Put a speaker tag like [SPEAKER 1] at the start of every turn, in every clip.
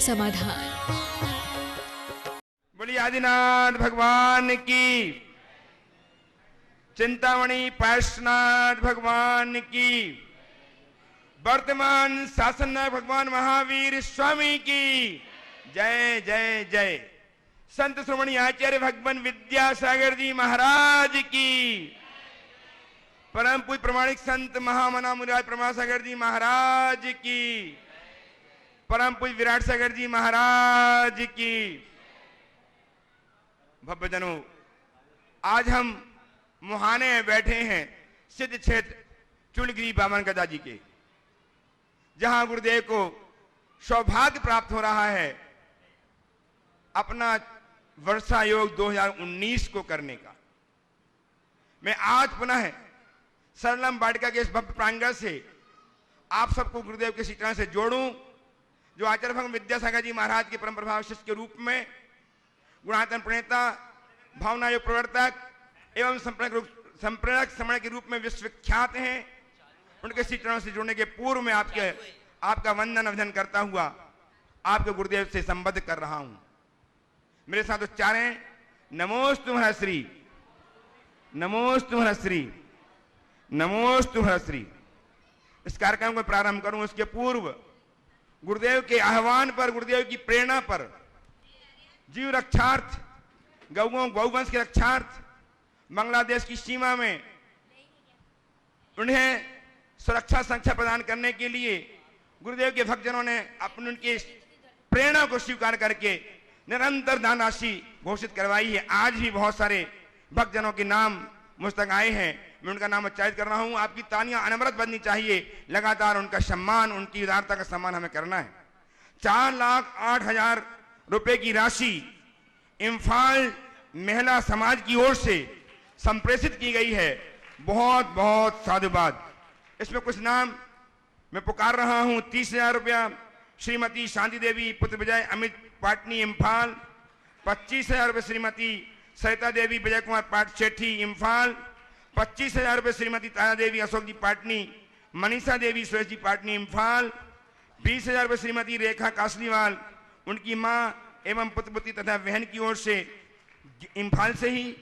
[SPEAKER 1] समाधान।
[SPEAKER 2] बोलिए आदिनाथ भगवान की, चिंतामणि पार्श्वनाथ भगवान की, वर्तमान शासननायक भगवान महावीर स्वामी की जय जय जय। संत श्रोमणी आचार्य भगवान विद्यासागर जी महाराज की, परम पूज्य प्रमाणिक संत महामना मुराद प्रमासागर जी महाराज की, परम पूज्य विराट सागर जी महाराज की। भक्तजनों, आज हम मुहाने में बैठे हैं सिद्ध क्षेत्र चूलगिरी बामन गदा जी के, जहां गुरुदेव को सौभाग्य प्राप्त हो रहा है अपना वर्षा योग 2019 को करने का। मैं आज पुनः सरलम वाटिका के इस भव्य प्रांगण से आप सबको गुरुदेव के श्री चरण से जोड़ूं, जो आचार्य भगवान विद्यासागर जी महाराज के परम प्रभाव शिष्य के रूप में गुणायतन प्रणेता, भावना योग प्रवर्तक एवं संप्रेरक समण के रूप में विश्वविख्यात हैं। उनके श्री चरणों से जुड़ने के पूर्व में आपका वंदन अभिनंदन करता हुआ आपके गुरुदेव से संबद्ध कर रहा हूं। मेरे साथ उच्चारें, नमोस्तु हरश्री, नमोस्तु हरश्री, नमोस्तु हरश्री। इस कार्यक्रम को प्रारंभ करूं उसके पूर्व गुरुदेव के आह्वान पर, गुरुदेव की प्रेरणा पर जीव रक्षार्थ, गौवंश के रक्षार्थ बांग्लादेश की सीमा में उन्हें सुरक्षा संरक्षण प्रदान करने के लिए गुरुदेव के भक्तजनों ने अपनी उनकी प्रेरणा को स्वीकार करके निरंतर दान राशि घोषित करवाई है। आज भी बहुत सारे भक्तजनों के नाम मुझ तक आए हैं, मैं उनका नाम उच्चारित कर रहा हूं। आपकी तालियां अनवरत बजनी चाहिए, लगातार उनका सम्मान, उनकी उदारता का सम्मान हमें करना है। 4,08,000 रुपए की राशि इम्फाल महिला समाज की ओर से संप्रेषित की गई है। बहुत बहुत साधुवाद। इसमें कुछ नाम मैं पुकार रहा हूं। 30,000 रुपया श्रीमती शांति देवी पुत्र विजय अमित पाटनी इम्फाल। 25,000 रुपये श्रीमती सरिता देवी विजय कुमार पाट शेठी इम्फाल। 25,000 रुपये श्रीमती तारा देवी अशोक जी पाटनी, मनीषा देवी सुरेश जी पाटनी इम्फाल। 20,000 रुपये श्रीमती रेखा कासलीवाल, उनकी मां एवं पुत्रपुत्री तथा बहन की ओर से इम्फाल से ही।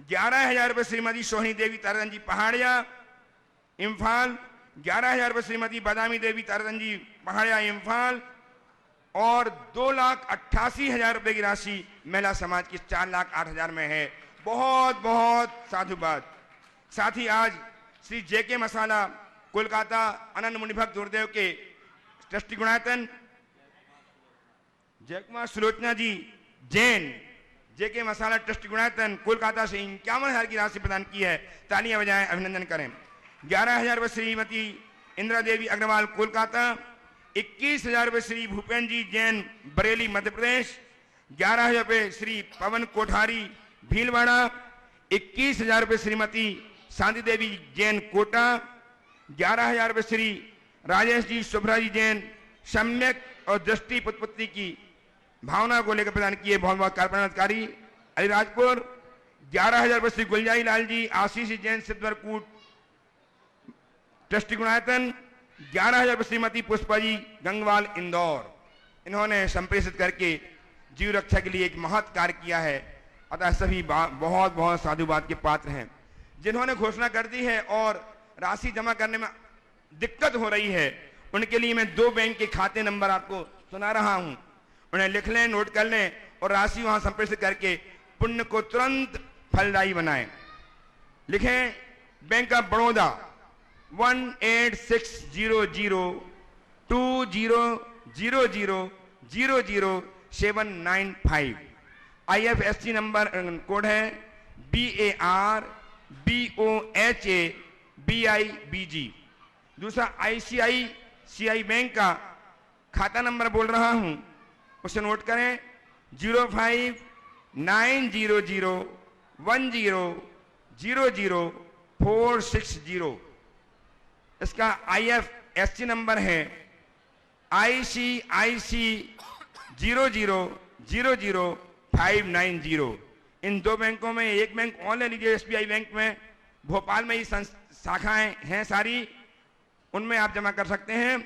[SPEAKER 2] 11,000 रुपये श्रीमती सोहनी देवी ताराधन जी पहाड़िया इम्फाल। 11,000 रुपये श्रीमती बादामी देवी ताराधन जी पहाड़िया इम्फाल। और 2,88,000 रुपये की राशि महिला समाज की 4,08,000 में है। बहुत बहुत साधुवाद। साथ ही आज श्री जेके मसाला कोलकाता अनंत मुनिभक्त गुरुदेव के ट्रस्टी गुणायतन जयकुमार सुलोचना जी जैन, जेके मसाला ट्रस्टी गुणायतन कोलकाता से 51,000 की राशि प्रदान की है। तालियां बजाएं, अभिनंदन करें। 11,000 रुपये श्रीमती इंदिरा देवी अग्रवाल कोलकाता। 21,000 रुपये श्री भूपेन्द्र जी जैन बरेली मध्य प्रदेश। 11,000 रुपये श्री पवन कोठारी भीलवाड़ा। 21,000 रुपये श्रीमती शांति देवी जैन कोटा। 11,000 रुपये श्री राजेश जी शुभ्रा जी जैन सम्यक और दृष्टि पुत्री की भावना को लेकर प्रदान किए। बहुत बहुत कार्यक्रमाधिकारी अलीराजपुर। 11,000 रुपये श्री गुलजाई लाल जी आशीष जैन सिद्धवरकूट ट्रस्टी गुणायतन। 11,000 रुपये श्रीमती पुष्पा जी गंगवाल इंदौर। इन्होंने संप्रेषित करके जीव रक्षा के लिए एक महत् कार्य किया है। अतः सभी बहुत बहुत साधुवाद के पात्र हैं। जिन्होंने घोषणा कर दी है और राशि जमा करने में दिक्कत हो रही है, उनके लिए मैं 2 बैंक के खाते नंबर आपको सुना रहा हूं। उन्हें लिख लें, नोट कर लें और राशि वहां संप्रेषित करके पुण्य को तुरंत फलदायी बनाएं। लिखें, bank of Baroda 186000000795। IFSC number code है BARBOHABIBG। दूसरा ICICI बैंक का खाता नंबर बोल रहा हूं, उसे नोट करें 059001000460। इसका IFSC नंबर है ICIC000590। इन 2 बैंकों में एक बैंक और ले लीजिए, SBI बैंक में भोपाल में ही शाखाएं हैं सारी, उनमें आप जमा कर सकते हैं।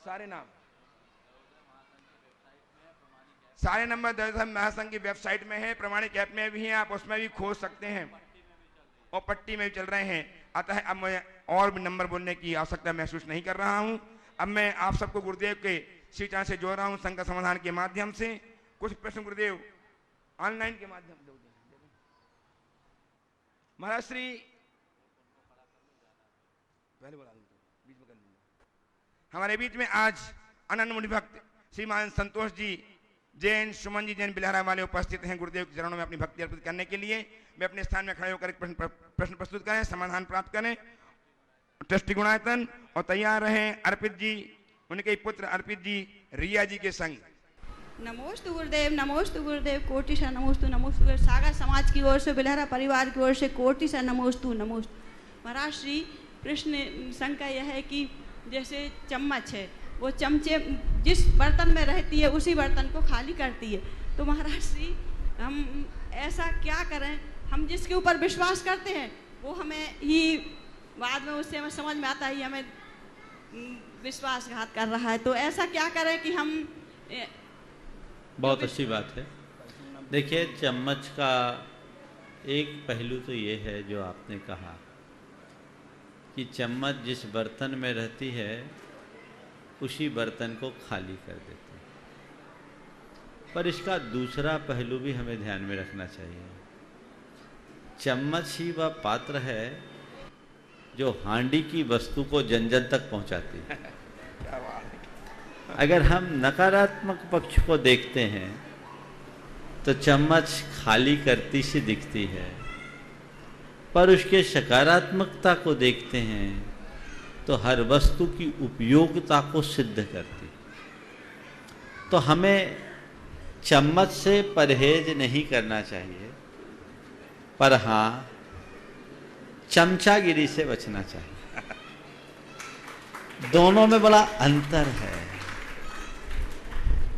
[SPEAKER 2] सारे नाम सारे नंबर दरअसल महासंघ की वेबसाइट में है, प्रमाणिक ऐप में भी हैं, आप उसमें भी खोज सकते हैं और पट्टी में भी चल रहे हैं। अतः अब मैं और भी नंबर बोलने की आवश्यकता महसूस नहीं कर रहा हूं। अब मैं आप सबको गुरुदेव के श्री चरण से जोड़ रहा हूं संकट समाधान के माध्यम से। कुछ प्रश्न गुरुदेव ऑनलाइन के माध्यम से महाराज श्री पहले बोला बीच में कर लूंगा। हमारे बीच में आज अनन्य मुनि भक्त श्रीमान संतोष जी जैन, सुमन जी जैन बिलहरा वाले उपस्थित हैं गुरुदेव के चरणों में अपनी भक्ति अर्पित करने के लिए। वे अपने स्थान में खड़े होकर प्रश्न प्रस्तुत करें, समाधान प्राप्त करें। ट्रस्टी गुणायतन और तैयार रहें अर्पित जी, उनके पुत्र अर्पित जी रिया जी के संग।
[SPEAKER 1] नमोस्तु गुरुदेव, नमोस्तु गुरुदेव, कोटि से नमोस्तु, नमोस्तु गुरुदेव। सागर समाज की ओर से, बिलहरा परिवार की ओर से कोटि से नमोस्तु, नमोस्तु। महाराज श्री प्रश्न शंका यह है कि जैसे चम्मच है, वो चमचे जिस बर्तन में रहती है उसी बर्तन को खाली करती है, तो महाराज श्री हम ऐसा क्या करें? हम जिसके ऊपर विश्वास करते हैं वो हमें ही बाद में उससे हमें समझ में आता है हमें विश्वासघात कर रहा है, तो ऐसा क्या करें कि हम
[SPEAKER 3] बहुत अच्छी बात है। देखिए, चम्मच का एक पहलू तो ये है जो आपने कहा कि चम्मच जिस बर्तन में रहती है उसी बर्तन को खाली कर देती है, पर इसका दूसरा पहलू भी हमें ध्यान में रखना चाहिए। चम्मच ही वह पात्र है जो हांडी की वस्तु को जन जन तक पहुंचाती है। अगर हम नकारात्मक पक्ष को देखते हैं तो चम्मच खाली करती सी दिखती है, पर उसके सकारात्मकता को देखते हैं तो हर वस्तु की उपयोगिता को सिद्ध करती। तो हमें चम्मच से परहेज नहीं करना चाहिए, पर हाँ चमचागिरी से बचना चाहिए। दोनों में बड़ा अंतर है।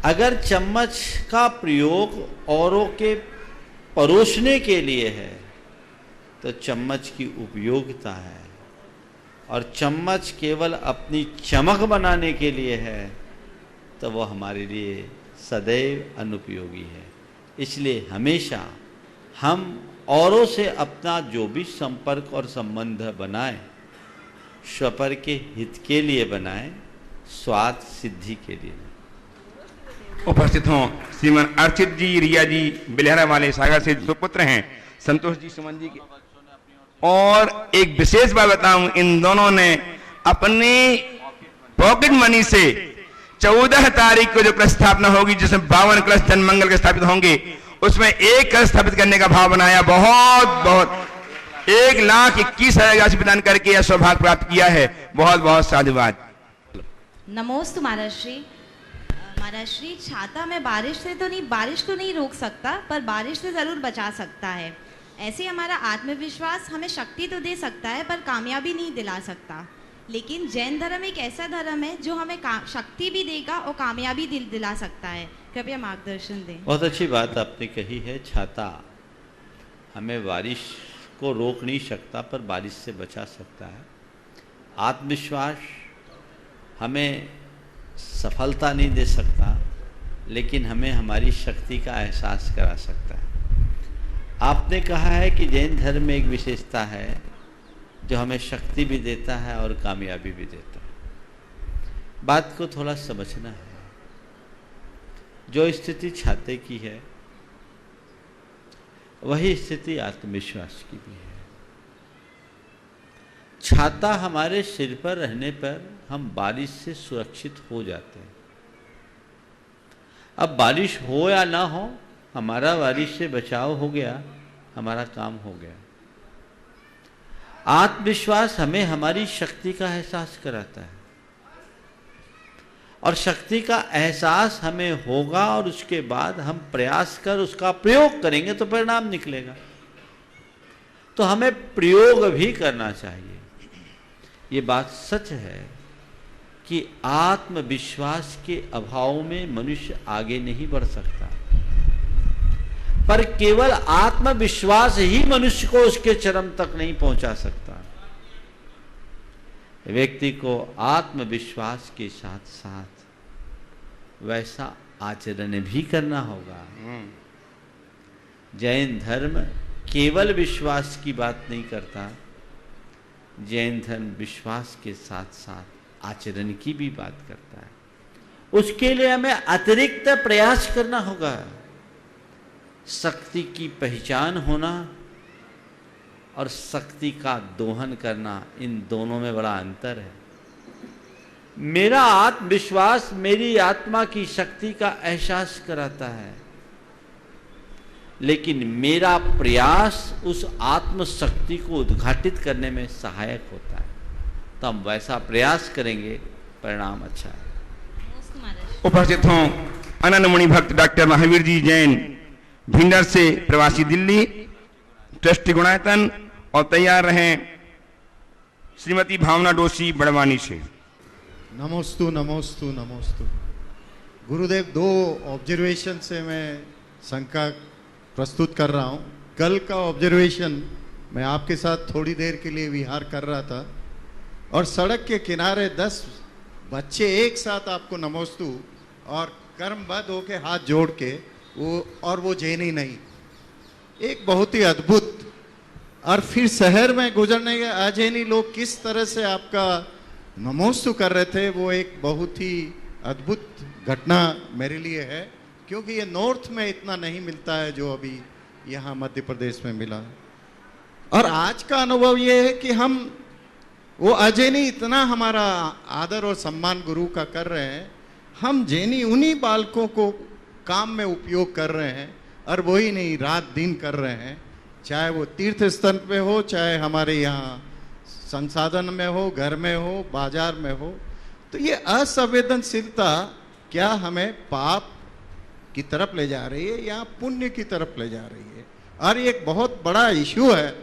[SPEAKER 3] अगर चम्मच का प्रयोग औरों के परोसने के लिए है तो चम्मच की उपयोगिता है, और चम्मच केवल अपनी चमक बनाने के लिए है तो वह हमारे लिए सदैव अनुपयोगी है। इसलिए हमेशा हम औरों से अपना जो भी संपर्क और संबंध बनाएं, स्वपर के हित के लिए बनाएं, स्वार्थ सिद्धि के लिए।
[SPEAKER 2] उपस्थित हों श्रीमान अर्चित जी, रिया जी बिलहरा वाले सागर से सुपुत्र हैं, संतोष जी सुमन जी के। और एक विशेष बात बताऊं, इन दोनों ने अपनी पॉकेट मनी से 14 तारीख को जो कलश स्थापना होगी, जिसमें 52 कलश जन मंगल के स्थापित होंगे, उसमें एक कलश स्थापित करने का भाव बनाया। बहुत बहुत 1,21,000 राशि प्रदान करके यह सौभाग्य प्राप्त किया है। बहुत बहुत साधुवाद।
[SPEAKER 4] नमोस्तु महाराज श्री। महाराज श्री, छाता में बारिश तो नहीं रोक सकता, पर बारिश से जरूर बचा सकता है। ऐसे हमारा आत्मविश्वास हमें शक्ति तो दे सकता है पर कामयाबी नहीं दिला सकता। लेकिन जैन धर्म एक ऐसा धर्म है जो हमें शक्ति भी देगा और कामयाबी दिला सकता है। कृपया मार्गदर्शन दें।
[SPEAKER 3] बहुत अच्छी बात आपने कही है। छाता हमें बारिश को रोक नहीं सकता पर बारिश से बचा सकता है। आत्मविश्वास हमें सफलता नहीं दे सकता, लेकिन हमें हमारी शक्ति का एहसास करा सकता है। आपने कहा है कि जैन धर्म में एक विशेषता है जो हमें शक्ति भी देता है और कामयाबी भी देता है। बात को थोड़ा समझना है। जो स्थिति छाते की है वही स्थिति आत्मविश्वास की भी है। छाता हमारे सिर पर रहने पर हम बारिश से सुरक्षित हो जाते हैं। अब बारिश हो या ना हो, हमारा बारिश से बचाव हो गया, हमारा काम हो गया। आत्मविश्वास हमें हमारी शक्ति का एहसास कराता है, और शक्ति का एहसास हमें होगा और उसके बाद हम प्रयास कर उसका प्रयोग करेंगे तो परिणाम निकलेगा। तो हमें प्रयोग भी करना चाहिए। ये बात सच है कि आत्मविश्वास के अभाव में मनुष्य आगे नहीं बढ़ सकता, पर केवल आत्मविश्वास ही मनुष्य को उसके चरम तक नहीं पहुंचा सकता। व्यक्ति को आत्मविश्वास के साथ साथ वैसा आचरण भी करना होगा। जैन धर्म केवल विश्वास की बात नहीं करता, जैन धर्म विश्वास के साथ साथ आचरण की भी बात करता है। उसके लिए हमें अतिरिक्त प्रयास करना होगा। शक्ति की पहचान होना और शक्ति का दोहन करना, इन दोनों में बड़ा अंतर है। मेरा आत्मविश्वास मेरी आत्मा की शक्ति का एहसास कराता है, लेकिन मेरा प्रयास उस आत्म शक्ति को उद्घाटित करने में सहायक होता है। तो हम वैसा प्रयास करेंगे, परिणाम अच्छा है।
[SPEAKER 2] उपस्थित हों अनन्य मुनि भक्त डॉक्टर महावीर जी जैन, भिंडर से प्रवासी दिल्ली, ट्रस्टी गुणायतन, और तैयार रहें श्रीमती भावना डोशी बड़वानी से।
[SPEAKER 5] नमोस्तु नमोस्तु नमोस्तु। गुरुदेव, 2 ऑब्जर्वेशन से मैं शंका प्रस्तुत कर रहा हूँ। कल का ऑब्जर्वेशन, मैं आपके साथ थोड़ी देर के लिए विहार कर रहा था और सड़क के किनारे 10 बच्चे एक साथ आपको नमोस्तु और कर्मबद्ध होके हाथ जोड़ के वो जैनी नहीं, एक बहुत ही अद्भुत। और फिर शहर में गुजरने के अजैनी लोग किस तरह से आपका नमोस्तु कर रहे थे, वो एक बहुत ही अद्भुत घटना मेरे लिए है, क्योंकि ये नॉर्थ में इतना नहीं मिलता है जो अभी यहाँ मध्य प्रदेश में मिला। और आज का अनुभव ये है कि हम वो अजैनी इतना हमारा आदर और सम्मान गुरु का कर रहे हैं, हम जैनी उन्हीं बालकों को काम में उपयोग कर रहे हैं और वही नहीं रात दिन कर रहे हैं, चाहे वो तीर्थ स्थल पे हो, चाहे हमारे यहाँ संसाधन में हो, घर में हो, बाजार में हो। तो ये असंवेदनशीलता क्या हमें पाप की तरफ ले जा रही है या पुण्य की तरफ ले जा रही है? और ये एक बहुत बड़ा इश्यू है,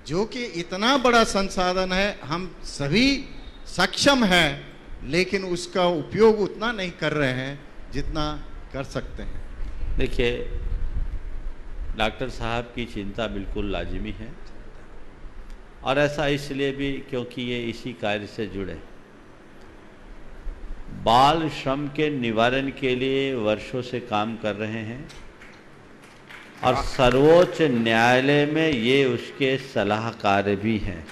[SPEAKER 5] जो कि इतना बड़ा संसाधन है, हम सभी सक्षम हैं, लेकिन उसका उपयोग उतना नहीं कर रहे हैं जितना कर सकते हैं।
[SPEAKER 3] देखिए, डॉक्टर साहब की चिंता बिल्कुल लाजिमी है, और ऐसा इसलिए भी क्योंकि ये इसी कार्य से जुड़े। बाल श्रम के निवारण के लिए वर्षों से काम कर रहे हैं और सर्वोच्च न्यायालय में ये उसके सलाहकार भी हैं।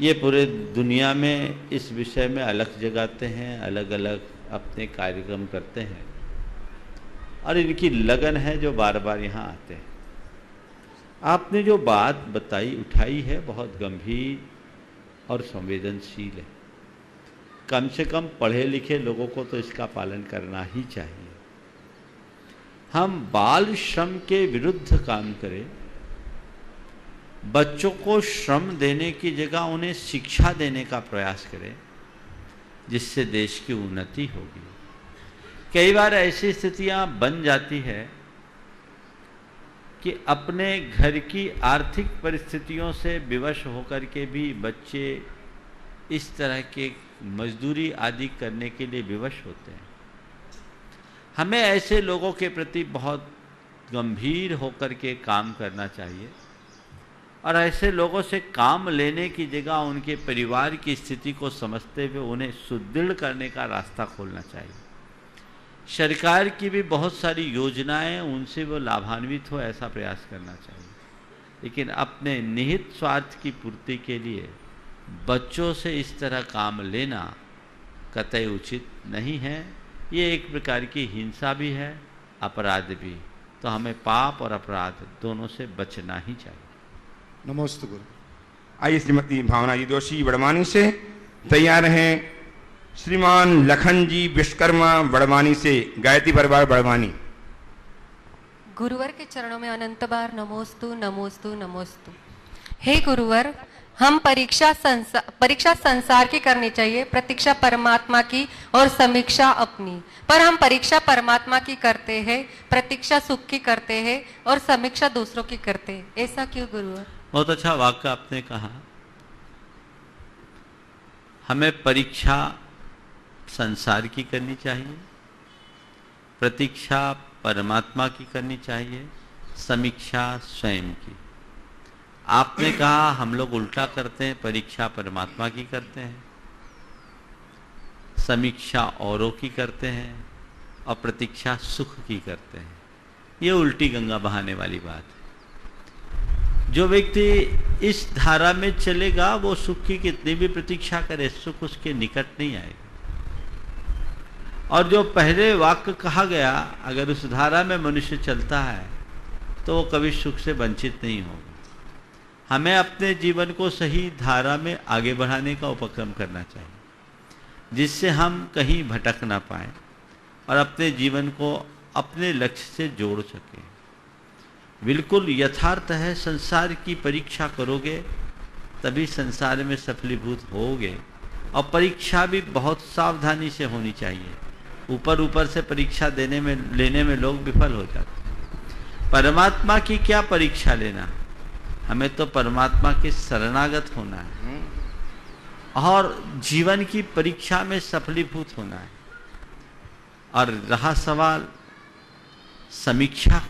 [SPEAKER 3] ये पूरे दुनिया में इस विषय में अलग जगाते हैं, अलग अलग अपने कार्यक्रम करते हैं, और इनकी लगन है जो बार बार यहाँ आते हैं। आपने जो बात बताई उठाई है बहुत गंभीर और संवेदनशील है। कम से कम पढ़े लिखे लोगों को तो इसका पालन करना ही चाहिए। हम बाल श्रम के विरुद्ध काम करें, बच्चों को श्रम देने की जगह उन्हें शिक्षा देने का प्रयास करें, जिससे देश की उन्नति होगी। कई बार ऐसी स्थितियां बन जाती है कि अपने घर की आर्थिक परिस्थितियों से विवश होकर के भी बच्चे इस तरह के मजदूरी आदि करने के लिए विवश होते हैं। हमें ऐसे लोगों के प्रति बहुत गंभीर होकर के काम करना चाहिए, और ऐसे लोगों से काम लेने की जगह उनके परिवार की स्थिति को समझते हुए उन्हें सुदृढ़ करने का रास्ता खोलना चाहिए। सरकार की भी बहुत सारी योजनाएं, उनसे वो लाभान्वित हो, ऐसा प्रयास करना चाहिए। लेकिन अपने निहित स्वार्थ की पूर्ति के लिए बच्चों से इस तरह काम लेना कतई उचित नहीं है। ये एक प्रकार की हिंसा भी है, अपराध भी। तो हमें पाप और अपराध दोनों से बचना ही चाहिए।
[SPEAKER 5] नमोस्तु गुरु।
[SPEAKER 2] आइए श्रीमती भावना जी दोषी बड़वानी से, तैयार हैं श्रीमान लखन जी विश्वकर्मा बड़वानी से, गायत्री परिवार बड़वानी।
[SPEAKER 6] गुरुवर के चरणों में अनंत बार नमोस्तु नमोस्तु नमोस्तु। हे गुरुवर, हम परीक्षा संसार की करनी चाहिए, प्रतीक्षा परमात्मा की और समीक्षा अपनी। पर हम परीक्षा परमात्मा की करते हैं, प्रतीक्षा सुख की करते हैं और समीक्षा दूसरों की करते हैं। ऐसा क्यों गुरुवर?
[SPEAKER 3] बहुत अच्छा वाक्य आपने कहा। हमें परीक्षा संसार की करनी चाहिए, प्रतीक्षा परमात्मा की करनी चाहिए, समीक्षा स्वयं की। आपने कहा हम लोग उल्टा करते हैं, परीक्षा परमात्मा की करते हैं। समीक्षा औरों की करते हैं और प्रतीक्षा सुख की करते हैं। ये उल्टी गंगा बहाने वाली बात है। जो व्यक्ति इस धारा में चलेगा वो सुख की कितनी भी प्रतीक्षा करे, सुख उसके निकट नहीं आएगा। और जो पहले वाक्य कहा गया, अगर उस धारा में मनुष्य चलता है तो वो कभी सुख से वंचित नहीं होगा। हमें अपने जीवन को सही धारा में आगे बढ़ाने का उपक्रम करना चाहिए, जिससे हम कहीं भटक ना पाए और अपने जीवन को अपने लक्ष्य से जोड़ सकें। बिल्कुल यथार्थ है, संसार की परीक्षा करोगे तभी संसार में सफलीभूत होगे। और परीक्षा भी बहुत सावधानी से होनी चाहिए। ऊपर ऊपर से परीक्षा लेने में लोग विफल हो जाते हैं। परमात्मा की क्या परीक्षा लेना, हमें तो परमात्मा के शरणागत होना है और जीवन की परीक्षा में सफलीभूत होना है। और रहा सवाल समीक्षा,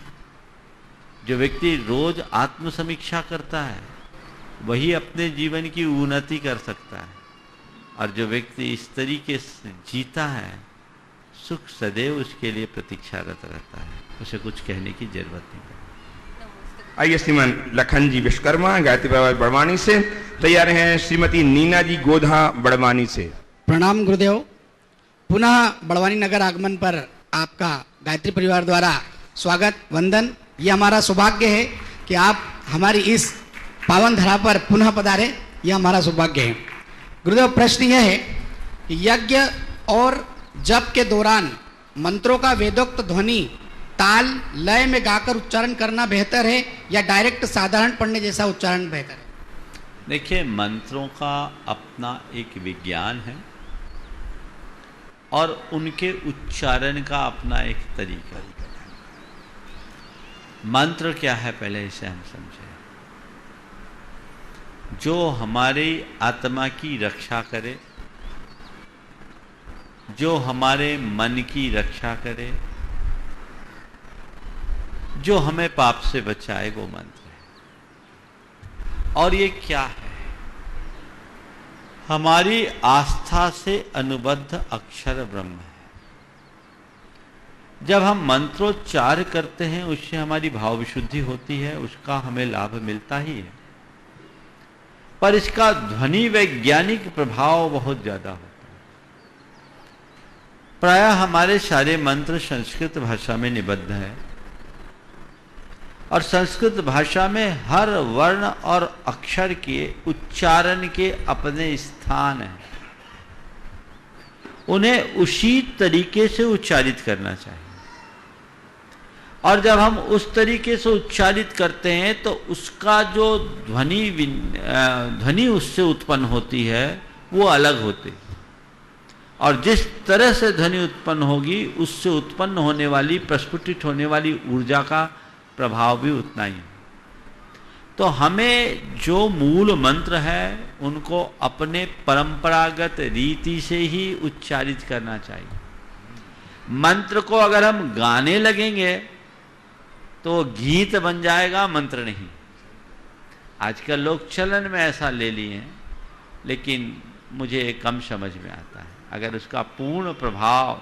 [SPEAKER 3] जो व्यक्ति रोज आत्म समीक्षा करता है वही अपने जीवन की उन्नति कर सकता है। और जो व्यक्ति इस तरीके से जीता है, सुख सदैव उसके लिए प्रतीक्षारत रहता है, उसे कुछ कहने की जरूरत नहीं।
[SPEAKER 2] आइए श्रीमान लखन जी विश्वकर्मा गायत्री परिवार बड़वानी से तैयार हैं श्रीमती नीना जी गोधा बड़वानी से।
[SPEAKER 7] प्रणाम गुरुदेव। पुनः बड़वानी नगर आगमन पर आपका गायत्री परिवार द्वारा स्वागत वंदन। ये हमारा सौभाग्य है कि आप हमारी इस पावन धरा पर पुनः पधारे, यह हमारा सौभाग्य है। गुरुदेव, प्रश्न यह है कि यज्ञ और जप के दौरान मंत्रों का वेदोक्त ध्वनि ताल लय में गाकर उच्चारण करना बेहतर है या डायरेक्ट साधारण पढ़ने जैसा उच्चारण बेहतर है?
[SPEAKER 3] देखिए, मंत्रों का अपना एक विज्ञान है और उनके उच्चारण का अपना एक तरीका है। मंत्र क्या है पहले इसे हम समझें। जो हमारी आत्मा की रक्षा करे, जो हमारे मन की रक्षा करे, जो हमें पाप से बचाए, वो मंत्र है। और ये क्या है? हमारी आस्था से अनुबद्ध अक्षर ब्रह्म है। जब हम मंत्रोच्चार करते हैं उससे हमारी भाव विशुद्धि होती है, उसका हमें लाभ मिलता ही है, पर इसका ध्वनि वैज्ञानिक प्रभाव बहुत ज्यादा होता है। प्रायः हमारे सारे मंत्र संस्कृत भाषा में निबद्ध है और संस्कृत भाषा में हर वर्ण और अक्षर के उच्चारण के अपने स्थान हैं। उन्हें उसी तरीके से उच्चारित करना चाहिए। और जब हम उस तरीके से उच्चारित करते हैं तो उसका जो ध्वनि उससे उत्पन्न होती है वो अलग होती है। और जिस तरह से ध्वनि उत्पन्न होगी उससे उत्पन्न होने वाली, प्रस्फुटित होने वाली ऊर्जा का प्रभाव भी उतना ही है। तो हमें जो मूल मंत्र है उनको अपने परंपरागत रीति से ही उच्चारित करना चाहिए। मंत्र को अगर हम गाने लगेंगे तो गीत बन जाएगा, मंत्र नहीं। आजकल लोग चलन में ऐसा ले लिए हैं, लेकिन मुझे कम समझ में आता है। अगर उसका पूर्ण प्रभाव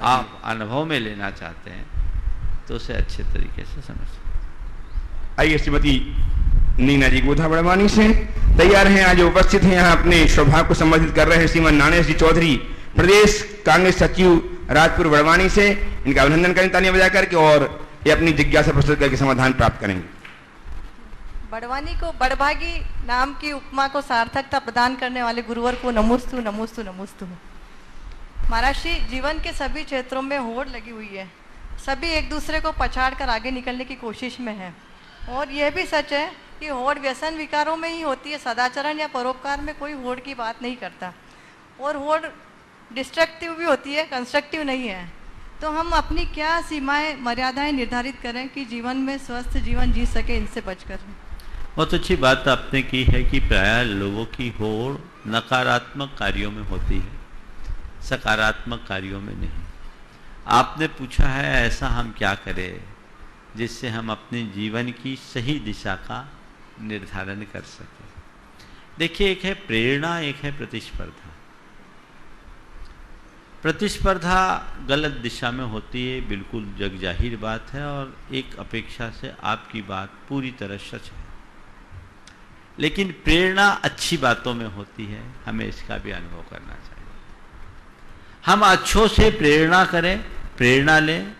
[SPEAKER 3] आप अनुभव में लेना चाहते हैं तो उसे अच्छे तरीके से समझ।
[SPEAKER 2] आइए श्रीमती नीना जी गोधा बड़वानी से तैयार हैं। आज उपस्थित हैं यहाँ अपने स्वभाव को संबोधित कर रहे हैं श्रीमान नानेश जी चौधरी, प्रदेश कांग्रेस सचिव राजपुर बड़वानी से। इनका अभिनंदन करें तालियां बजा करके और ये अपनी जिज्ञासा प्रस्तुत करके समाधान प्राप्त करेंगे।
[SPEAKER 8] बड़वानी को बड़भागी नाम की उपमा को सार्थकता प्रदान करने वाले गुरुवर को नमोस्तु नमोस्तु नमोस्तु। महाराज श्री, जीवन के सभी क्षेत्रों में होड़ लगी हुई है, सभी एक दूसरे को पछाड़ कर आगे निकलने की कोशिश में है। और यह भी सच है कि होड़ व्यसन विकारों में ही होती है, सदाचरण या परोपकार में कोई होड़ की बात नहीं करता। और होड़ डिस्ट्रक्टिव भी होती है, कंस्ट्रक्टिव नहीं है। तो हम अपनी क्या सीमाएं, मर्यादाएं निर्धारित करें कि जीवन में स्वस्थ जीवन जी सके, इनसे बचकर।
[SPEAKER 3] बहुत अच्छी बात आपने की है कि प्रायः लोगों की होड़ नकारात्मक कार्यों में होती है, सकारात्मक कार्यों में नहीं। आपने पूछा है ऐसा हम क्या करें जिससे हम अपने जीवन की सही दिशा का निर्धारण कर सकें। देखिए, एक है प्रेरणा, एक है प्रतिस्पर्धा। प्रतिस्पर्धा गलत दिशा में होती है, बिल्कुल जग जाहिर बात है, और एक अपेक्षा से आपकी बात पूरी तरह सच है। लेकिन प्रेरणा अच्छी बातों में होती है, हमें इसका भी अनुभव करना चाहिए। हम अच्छों से प्रेरणा करें, प्रेरणा लें,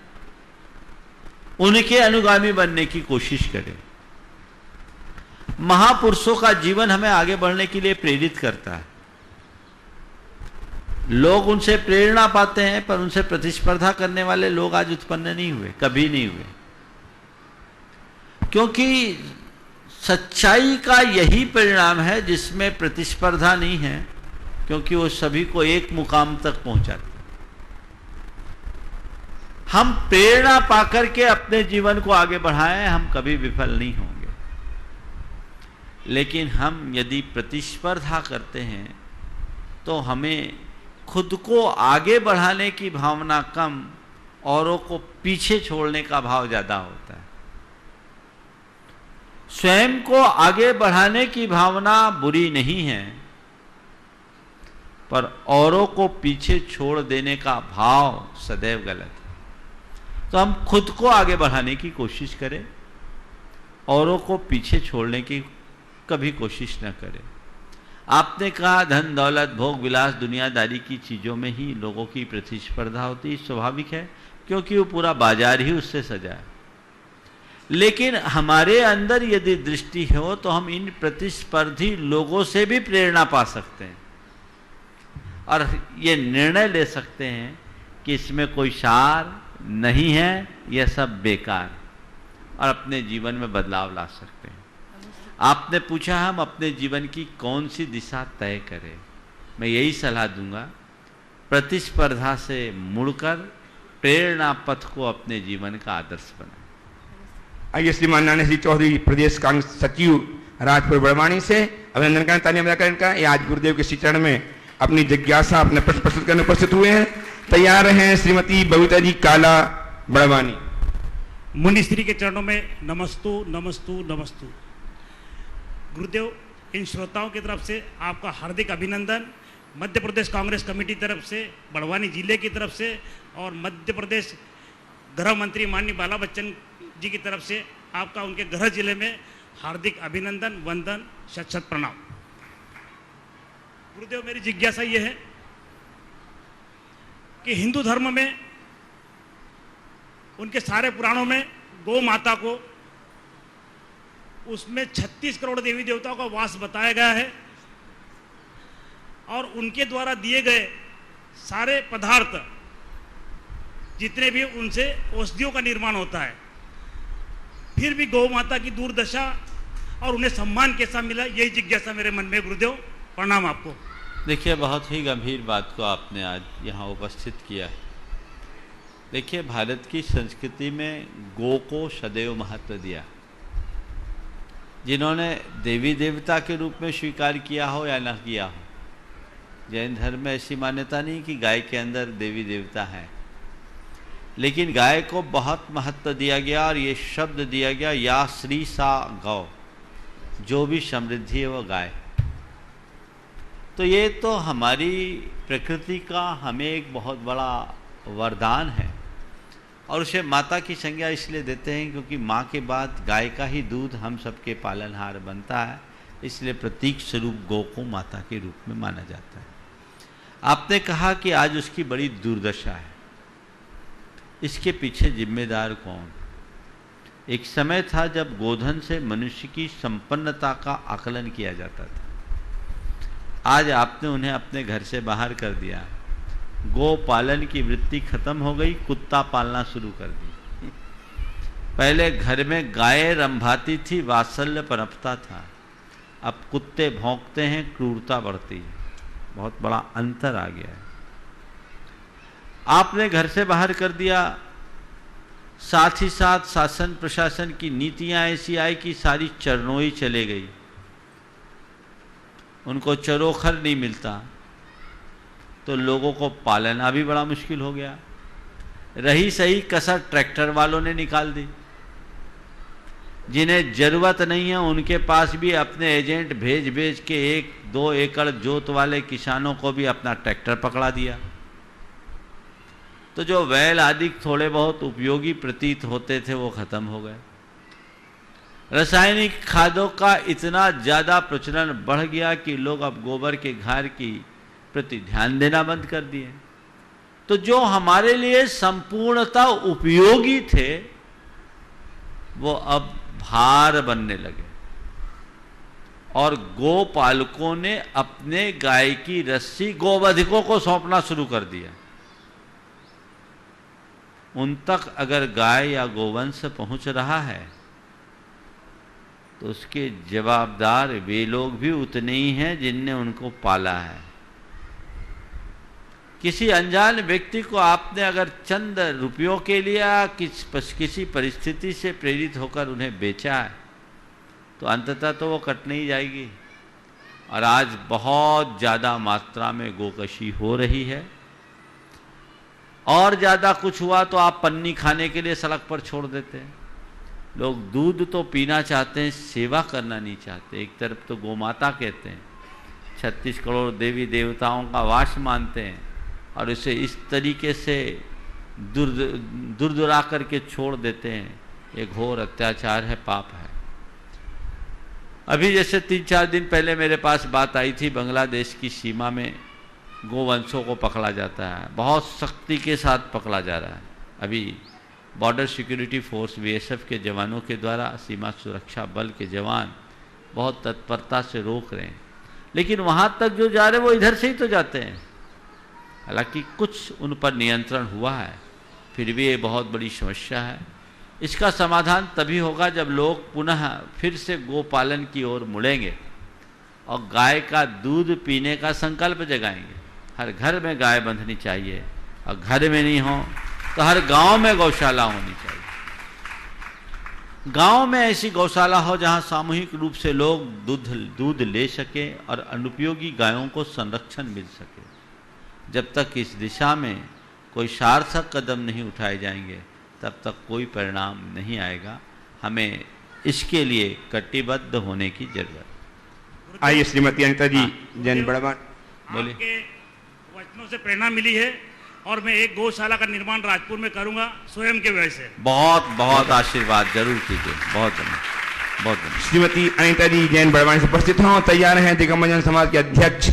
[SPEAKER 3] उनके अनुगामी बनने की कोशिश करें। महापुरुषों का जीवन हमें आगे बढ़ने के लिए प्रेरित करता है। लोग उनसे प्रेरणा पाते हैं, पर उनसे प्रतिस्पर्धा करने वाले लोग आज उत्पन्न नहीं हुए, कभी नहीं हुए, क्योंकि सच्चाई का यही परिणाम है जिसमें प्रतिस्पर्धा नहीं है, क्योंकि वो सभी को एक मुकाम तक पहुंचाते। हम प्रेरणा पाकर के अपने जीवन को आगे बढ़ाएं, हम कभी विफल नहीं होंगे। लेकिन हम यदि प्रतिस्पर्धा करते हैं तो हमें खुद को आगे बढ़ाने की भावना कम, औरों को पीछे छोड़ने का भाव ज्यादा होता है। स्वयं को आगे बढ़ाने की भावना बुरी नहीं है, पर औरों को पीछे छोड़ देने का भाव सदैव गलत है। तो हम खुद को आगे बढ़ाने की कोशिश करें, औरों को पीछे छोड़ने की कभी कोशिश न करें। आपने कहा धन दौलत भोग विलास दुनियादारी की चीजों में ही लोगों की प्रतिस्पर्धा होती है, स्वाभाविक है, क्योंकि वो पूरा बाजार ही उससे सजा है। लेकिन हमारे अंदर यदि दृष्टि हो तो हम इन प्रतिस्पर्धी लोगों से भी प्रेरणा पा सकते हैं, और ये निर्णय ले सकते हैं कि इसमें कोई सार नहीं है, यह सब बेकार, और अपने जीवन में बदलाव ला सकते हैं। आपने पूछा हम अपने जीवन की कौन सी दिशा तय करें। मैं यही सलाह दूंगा, प्रतिस्पर्धा से मुड़कर प्रेरणा पथ को अपने जीवन का आदर्श बनाएं।
[SPEAKER 2] आइए श्रीमान नानी सिंह चौधरी प्रदेश कांग्रेस सचिव राजपुर बड़वानी से अभिनंदन करें, तालियां बजाकर इनका। ये आज गुरुदेव के श्री चरण में अपनी जिज्ञासा अपने प्रश्न प्रस्तुत करने उपस्थित हुए हैं। तैयार हैं श्रीमती बबीता जी काला बड़वानी।
[SPEAKER 9] मुनिश्री के चरणों में नमस्तु नमस्तु नमस्तु। गुरुदेव, इन श्रोताओं की तरफ से आपका हार्दिक अभिनंदन। मध्य प्रदेश कांग्रेस कमेटी तरफ से, बड़वानी जिले की तरफ से, और मध्य प्रदेश गृह मंत्री माननीय बाला बच्चन जी की तरफ से आपका उनके गृह जिले में हार्दिक अभिनंदन, वंदन, शत शत प्रणाम। गुरुदेव, मेरी जिज्ञासा ये है कि हिंदू धर्म में उनके सारे पुराणों में गौ माता को, उसमें 36 करोड़ देवी देवताओं का वास बताया गया है, और उनके द्वारा दिए गए सारे पदार्थ जितने भी, उनसे औषधियों का निर्माण होता है। फिर भी गौ माता की दुर्दशा और उन्हें सम्मान कैसा मिला, यही जिज्ञासा मेरे मन में। गुरुदेव, प्रणाम आपको।
[SPEAKER 3] देखिए, बहुत ही गंभीर बात को आपने आज यहाँ उपस्थित किया है। देखिए, भारत की संस्कृति में गौ को सदैव महत्व दिया। जिन्होंने देवी देवता के रूप में स्वीकार किया हो या न किया हो, जैन धर्म में ऐसी मान्यता नहीं कि गाय के अंदर देवी देवता है, लेकिन गाय को बहुत महत्व दिया गया, और ये शब्द दिया गया, या श्री सा गौ, जो भी समृद्धि है वो गाय। तो ये तो हमारी प्रकृति का हमें एक बहुत बड़ा वरदान है, और उसे माता की संज्ञा इसलिए देते हैं क्योंकि माँ के बाद गाय का ही दूध हम सबके पालनहार बनता है, इसलिए प्रतीक स्वरूप गौ को माता के रूप में माना जाता है। आपने कहा कि आज उसकी बड़ी दुर्दशा है, इसके पीछे जिम्मेदार कौन? एक समय था जब गोधन से मनुष्य की संपन्नता का आकलन किया जाता था। आज आपने उन्हें अपने घर से बाहर कर दिया। गौ पालन की वृत्ति खत्म हो गई, कुत्ता पालना शुरू कर दी। पहले घर में गाय रंभाती थी, वात्सल्य पनपता था, अब कुत्ते भौंकते हैं, क्रूरता बढ़ती है। बहुत बड़ा अंतर आ गया है। आपने घर से बाहर कर दिया, साथ ही साथ शासन प्रशासन की नीतियां ऐसी आई कि सारी चरनोई चले गई, उनको चरोखर नहीं मिलता, तो लोगों को पालना भी बड़ा मुश्किल हो गया। रही सही कसर ट्रैक्टर वालों ने निकाल दी। जिन्हें जरूरत नहीं है उनके पास भी अपने एजेंट भेज भेज के 1-2 एकड़ जोत वाले किसानों को भी अपना ट्रैक्टर पकड़ा दिया। तो जो बैल आदि थोड़े बहुत उपयोगी प्रतीत होते थे वो खत्म हो गए। रासायनिक खादों का इतना ज़्यादा प्रचलन बढ़ गया कि लोग अब गोबर के घार की प्रति ध्यान देना बंद कर दिए। तो जो हमारे लिए संपूर्णतः उपयोगी थे वो अब भार बनने लगे और गोपालकों ने अपने गाय की रस्सी गोवधिकों को सौंपना शुरू कर दिया। उन तक अगर गाय या गोवंश पहुंच रहा है तो उसके जवाबदार वे लोग भी उतने ही हैं जिनने उनको पाला है। किसी अनजान व्यक्ति को आपने अगर चंद रुपयों के लिए किसी परिस्थिति से प्रेरित होकर उन्हें बेचा है तो अंततः तो वो कटने ही जाएगी। और आज बहुत ज़्यादा मात्रा में गोकशी हो रही है, और ज़्यादा कुछ हुआ तो आप पन्नी खाने के लिए सड़क पर छोड़ देते हैं। लोग दूध तो पीना चाहते हैं, सेवा करना नहीं चाहते। एक तरफ तो गोमाता कहते हैं, 36 करोड़ देवी देवताओं का वास मानते हैं, और इसे इस तरीके से दुरदुरा करके छोड़ देते हैं। ये घोर अत्याचार है, पाप है। अभी जैसे 3-4 दिन पहले मेरे पास बात आई थी, बांग्लादेश की सीमा में गोवंशों को पकड़ा जाता है, बहुत सख्ती के साथ पकड़ा जा रहा है। अभी बॉर्डर सिक्योरिटी फोर्स बीएसएफ के जवानों के द्वारा सीमा सुरक्षा बल के जवान बहुत तत्परता से रोक रहे हैं, लेकिन वहाँ तक जो जा रहे हैं वो इधर से ही तो जाते हैं। हालांकि कुछ उन पर नियंत्रण हुआ है, फिर भी ये बहुत बड़ी समस्या है। इसका समाधान तभी होगा जब लोग पुनः फिर से गोपालन की ओर मुड़ेंगे और गाय का दूध पीने का संकल्प जगाएंगे। हर घर में गाय बंधनी चाहिए, और घर में नहीं हो तो हर गांव में गौशाला होनी चाहिए। गांव में ऐसी गौशाला हो जहां सामूहिक रूप से लोग दूध ले सके और अनुपयोगी गायों को संरक्षण मिल सके। जब तक इस दिशा में कोई सार्थक कदम नहीं उठाए जाएंगे तब तक कोई परिणाम नहीं आएगा। हमें इसके लिए कटिबद्ध होने की जरूरत।
[SPEAKER 2] आइए श्रीमती अनिता जी जैन बड़वानी,
[SPEAKER 9] बोलिए। आपके वचनों से प्रेरणा मिली है और मैं एक गौशाला का निर्माण राजपुर में करूंगा स्वयं के व्यय से।
[SPEAKER 3] बहुत बहुत आशीर्वाद जरूर कीजिए। बहुत धन्यवाद, बहुत धन्यवाद।
[SPEAKER 2] श्रीमती अनिता जी जैन बड़वानी से उपस्थित हों। तैयार हैं दिगंबर समाज के अध्यक्ष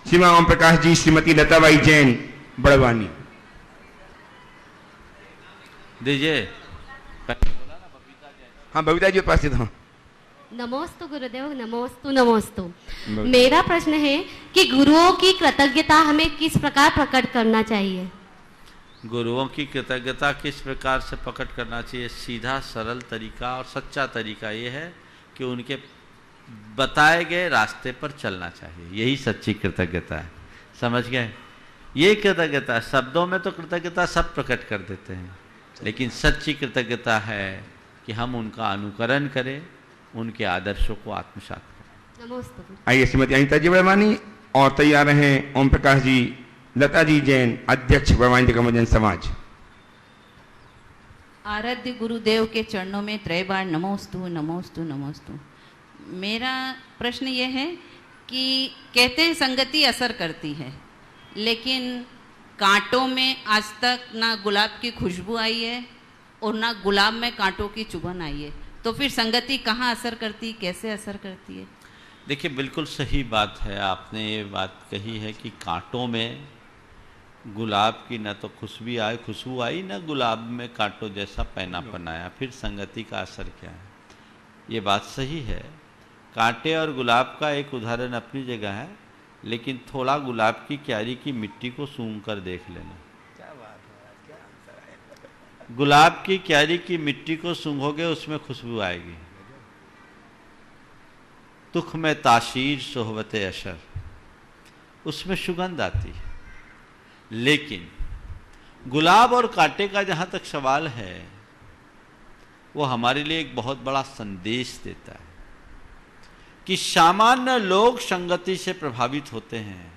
[SPEAKER 2] श्रीमान ओम प्रकाश जी, श्रीमती लताबाई जैन बड़वानी।
[SPEAKER 3] दीजिए।
[SPEAKER 2] हाँ बबीता जी उपस्थित हों।
[SPEAKER 10] नमोस्तु गुरुदेव, नमोस्तु नमोस्तु। मेरा प्रश्न है कि गुरुओं की कृतज्ञता हमें किस प्रकार प्रकट करना चाहिए?
[SPEAKER 3] गुरुओं की कृतज्ञता किस प्रकार से प्रकट करना चाहिए? सीधा सरल तरीका और सच्चा तरीका ये है कि उनके बताए गए रास्ते पर चलना चाहिए। यही सच्ची कृतज्ञता है। समझ गए? ये कृतज्ञता, शब्दों में तो कृतज्ञता सब प्रकट कर देते हैं, लेकिन सच्ची कृतज्ञता है कि हम उनका अनुकरण करें, उनके आदर्शों को आत्मसात करें।
[SPEAKER 10] नमस्ते।
[SPEAKER 2] आइए श्रीमती अनिता जी बड़वानी, और तैयार हैं ओम प्रकाश जी, लता जी जैन अध्यक्ष बड़वानी दिगंबर जैन समाज।
[SPEAKER 11] आराध्य गुरुदेव के चरणों में त्रय बार नमोस्तु नमोस्तु नमोस्तु। मेरा प्रश्न ये है कि कहते हैं संगति असर करती है, लेकिन कांटों में आज तक ना गुलाब की खुशबू आई है और ना गुलाब में कांटों की चुभन आई है, तो फिर संगति कहाँ असर करती, कैसे असर करती है?
[SPEAKER 3] देखिए, बिल्कुल सही बात है। आपने ये बात कही है कि कांटों में गुलाब की न तो खुशबू आई न गुलाब में कांटों जैसा पैनापन आया, फिर संगति का असर क्या है? ये बात सही है। कांटे और गुलाब का एक उदाहरण अपनी जगह है, लेकिन थोड़ा गुलाब की क्यारी की मिट्टी को सूंघ कर देख लेना।
[SPEAKER 2] क्या बात है, क्या अंतर है?
[SPEAKER 3] गुलाब की क्यारी की मिट्टी को सूंघोगे उसमें खुशबू आएगी। तुख में तासीर सोहबते अशर, उसमें सुगंध आती है। लेकिन गुलाब और कांटे का जहाँ तक सवाल है, वो हमारे लिए एक बहुत बड़ा संदेश देता है कि सामान्य लोग संगति से प्रभावित होते हैं,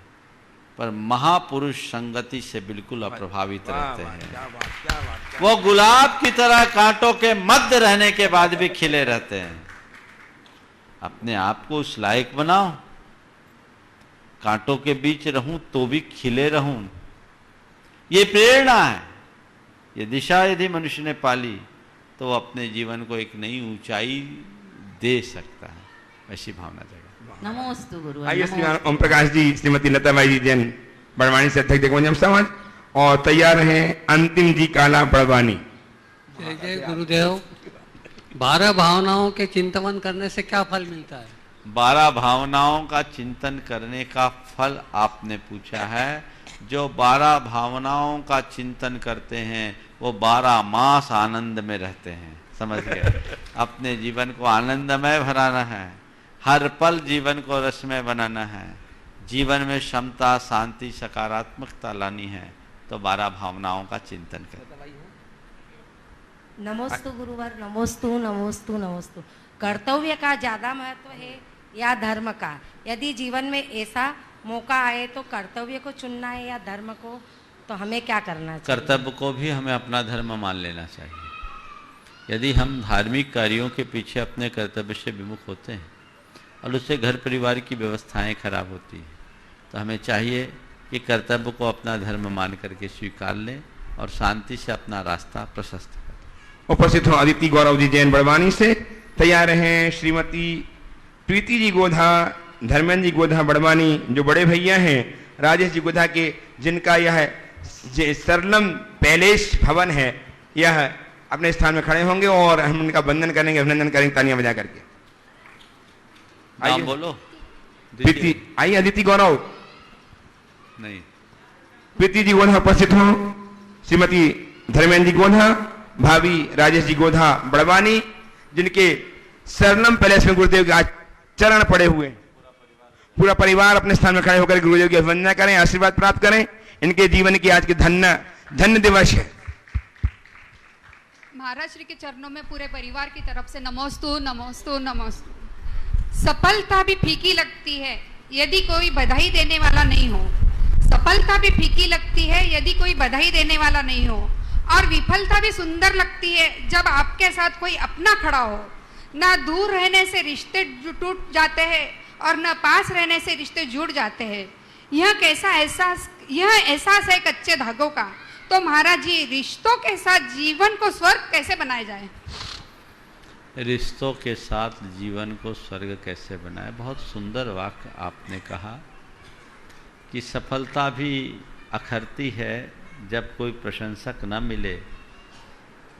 [SPEAKER 3] पर महापुरुष संगति से बिल्कुल अप्रभावित रहते हैं। वो गुलाब की तरह कांटों के मध्य रहने के बाद भी खिले रहते हैं। अपने आप को उस लायक बनाओ, कांटों के बीच रहूं तो भी खिले रहूं। ये प्रेरणा है। ये दिशा यदि मनुष्य ने पाली तो वो अपने जीवन को एक नई ऊंचाई दे सकता है, ऐसी भावना जगा।
[SPEAKER 11] नमोस्तु गुरु।
[SPEAKER 2] आइए श्रीमान ओम प्रकाश जी, श्रीमती लताबाई जी जैन बड़वानी से अध्यक्ष दिग्विजय समाज, और तैयार हैं अंतिम जी काला बड़वानी।
[SPEAKER 12] जय जय गुरुदेव। 12 भावनाओं के चिंतन करने से क्या फल मिलता है?
[SPEAKER 3] 12 भावनाओं का चिंतन करने का फल आपने पूछा है। जो 12 भावनाओं का चिंतन करते हैं वो 12 मास आनंद में रहते हैं। समझ गए? अपने जीवन को आनंदमय बनाना है, हर पल जीवन को रसमय बनाना है, जीवन में क्षमता, शांति, सकारात्मकता लानी है, तो 12 भावनाओं का चिंतन करें।
[SPEAKER 13] नमोस्तु गुरुवर। नमोस्तु नमोस्तु नमोस्तु। कर्तव्य का ज्यादा महत्व है या धर्म का? यदि जीवन में ऐसा मौका आए तो कर्तव्य को चुनना है या धर्म को, तो हमें क्या करना चाहिए?
[SPEAKER 3] कर्तव्य को भी हमें अपना धर्म मान लेना चाहिए। यदि हम धार्मिक कार्यों के पीछे अपने कर्तव्य से विमुख होते हैं और उससे घर परिवार की व्यवस्थाएं खराब होती हैं, तो हमें चाहिए कि कर्तव्य को अपना धर्म मान करके स्वीकार लें और शांति से अपना रास्ता प्रशस्त करें।
[SPEAKER 2] उपस्थित हो अदिति गौरव जी जैन बड़वानी से, तैयार हैं श्रीमती प्रीति जी गोधा, धर्मेंद्र जी गोधा बड़वानी, जो बड़े भैया हैं राजेश जी गोधा के, जिनका यह सरलम पैलेस भवन है, यह अपने स्थान में खड़े होंगे और हम उनका वंदन करेंगे, अभिनंदन करेंगे तालियां बजा करके।
[SPEAKER 3] नाम बोलो।
[SPEAKER 2] प्रीति, आइए अदिति गौरव
[SPEAKER 3] नहीं,
[SPEAKER 2] प्रीति जी गोधा उपस्थित हो, श्रीमती धर्मेंद्र जी गोधा, भाभी राजेश जी गोधा बड़वानी, जिनके सरलम पैलेस में गुरुदेव के आज चरण पड़े हुए हैं। पूरा परिवार अपने स्थान में खड़े होकर गुरुदेव की वंदना करें, आशीर्वाद प्राप्त करें। इनके जीवन की आज के धन्य दिवस है।
[SPEAKER 14] महाराज श्री के चरणों में पूरे परिवार की तरफ से नमोस्तु नमोस्तु नमोस्तु। सफलता भी फीकी लगती है यदि कोई बधाई देने वाला नहीं हो। सफलता भी फीकी लगती है यदि कोई बधाई देने वाला नहीं हो, और विफलता भी सुंदर लगती है जब आपके साथ कोई अपना खड़ा हो। ना दूर रहने से रिश्ते टूट जाते हैं और न पास रहने से रिश्ते जुड़ जाते हैं। यह एहसास है कच्चे धागों का। तो महाराज जी, रिश्तों के साथ जीवन को स्वर्ग कैसे बनाया जाए?
[SPEAKER 3] रिश्तों के साथ जीवन को स्वर्ग कैसे बनाए, बहुत सुंदर वाक्य आपने कहा कि सफलता भी अखरती है जब कोई प्रशंसक न मिले,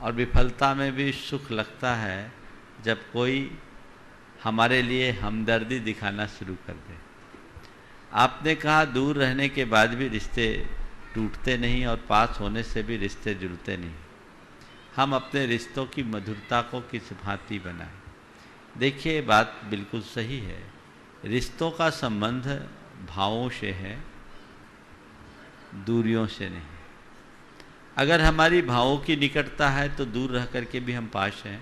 [SPEAKER 3] और विफलता में भी सुख लगता है जब कोई हमारे लिए हमदर्दी दिखाना शुरू कर दे। आपने कहा दूर रहने के बाद भी रिश्ते टूटते नहीं और पास होने से भी रिश्ते जुड़ते नहीं। हम अपने रिश्तों की मधुरता को किस भांति बनाएं? देखिए, बात बिल्कुल सही है। रिश्तों का संबंध भावों से है, दूरियों से नहीं। अगर हमारी भावों की निकटता है तो दूर रह करके भी हम पास हैं,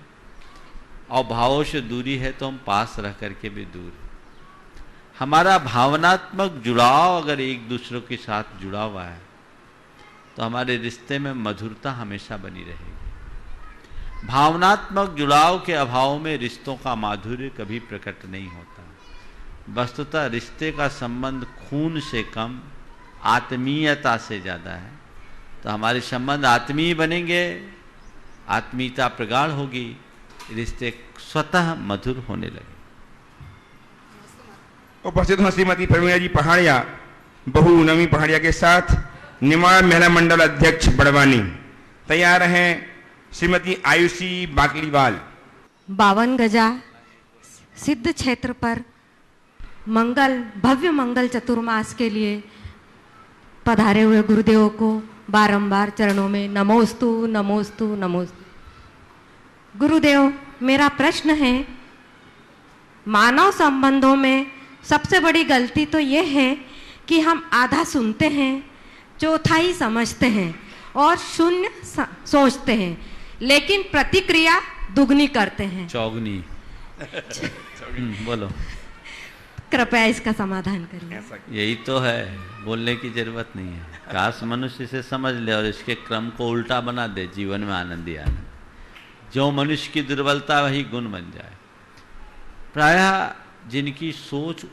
[SPEAKER 3] और भावों से दूरी है तो हम पास रह करके भी दूर। हमारा भावनात्मक जुड़ाव अगर एक दूसरे के साथ जुड़ा हुआ है तो हमारे रिश्ते में मधुरता हमेशा बनी रहेगी। भावनात्मक जुड़ाव के अभाव में रिश्तों का माधुर्य कभी प्रकट नहीं होता। वस्तुतः रिश्ते का संबंध खून से कम आत्मीयता से ज़्यादा है। तो हमारे संबंध आत्मीय बनेंगे, आत्मीयता प्रगाढ़ होगी, रिश्ते स्वतः मधुर होने लगे।
[SPEAKER 2] उपस्थित हो श्रीमती प्रवीणा जी पहाड़िया, बहू नवी पहाड़िया के साथ निमाड़ महिला मंडल अध्यक्ष बड़वानी। तैयार हैं श्रीमती आयुषी बाकलीवाल।
[SPEAKER 15] 52 गजा सिद्ध क्षेत्र पर भव्य मंगल चतुर्मास के लिए पधारे हुए गुरुदेव को बारंबार चरणों में नमोस्तु नमोस्तु नमोस्तु। गुरुदेव, मेरा प्रश्न है, मानव संबंधों में सबसे बड़ी गलती तो ये है कि हम आधा सुनते हैं, चौथाई समझते हैं और शून्य सोचते हैं, लेकिन प्रतिक्रिया दुगनी करते हैं।
[SPEAKER 3] चौगनी। बोलो।
[SPEAKER 15] कृपया इसका समाधान करिए।
[SPEAKER 3] यही तो है, बोलने की जरूरत नहीं है। काश मनुष्य इसे समझ ले और इसके क्रम को उल्टा बना दे, जीवन में आनंद ही आनंद। जो मनुष्य की दुर्बलता वही गुण बन जाए। प्रायः जिनकी सोच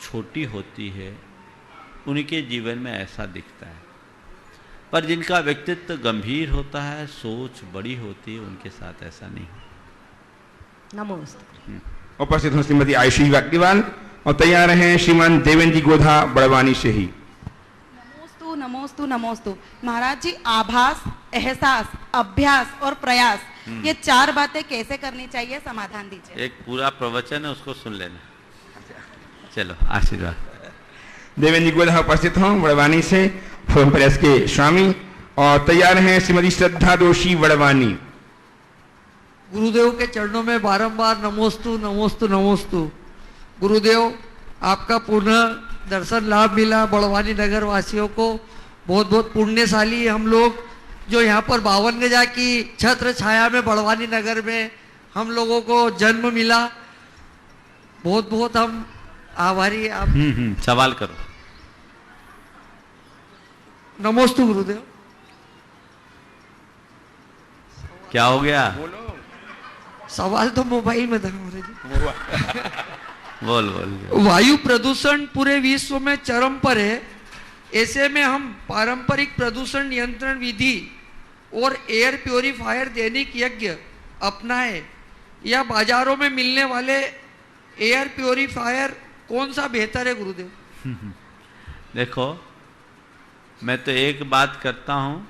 [SPEAKER 3] छोटी होती है उनके जीवन में ऐसा दिखता है। पर जिनका व्यक्तित्व गंभीर होता है, सोच बड़ी होती है, उनके साथ ऐसा नहीं हो।
[SPEAKER 15] नमोस्तु।
[SPEAKER 2] उपस्थित हूँ श्रीमती आयुषी वाकलीवाल और तैयार हैं श्रीमान देवेंद्र जी गोधा बड़वानी से ही।
[SPEAKER 16] नमोस्तु नमोस्तु नमोस्तु। महाराज जी, आभास, एहसास, अभ्यास और प्रयास, ये 4 बातें कैसे करनी चाहिए, समाधान दीजिए।
[SPEAKER 3] एक पूरा प्रवचन है, उसको सुन लेना। चलो, आशीर्वाद।
[SPEAKER 2] देवेंद्र जी गोधा उपस्थित हों बड़वानी से, फोन प्रेस के स्वामी, और तैयार हैं श्रीमती श्रद्धा दोषी बड़वानी।
[SPEAKER 17] गुरुदेव के चरणों में बारंबार नमोस्तु नमोस्तु नमोस्तु। गुरुदेव, आपका पुनः दर्शन लाभ मिला। बड़वानी नगर वासियों को बहुत बहुत पुण्यशाली हम लोग, जो यहाँ पर 52 गजा की छत्र छाया में बड़वानी नगर में हम लोगों को जन्म मिला। बहुत बहुत हम आभारी। आप
[SPEAKER 3] सवाल करो।
[SPEAKER 17] नमोस्तु गुरुदेव।
[SPEAKER 3] क्या हो गया?
[SPEAKER 17] सवाल तो मोबाइल में था महाराज जी।
[SPEAKER 3] बोल बोल।
[SPEAKER 17] वायु प्रदूषण पूरे विश्व में चरम पर है। ऐसे में हम पारंपरिक प्रदूषण नियंत्रण विधि और एयर प्योरीफायर दैनिक यज्ञ अपनाए, या बाजारों में मिलने वाले एयर प्योरीफायर कौन सा बेहतर है गुरुदेव?
[SPEAKER 3] देखो, मैं तो एक बात करता हूँ,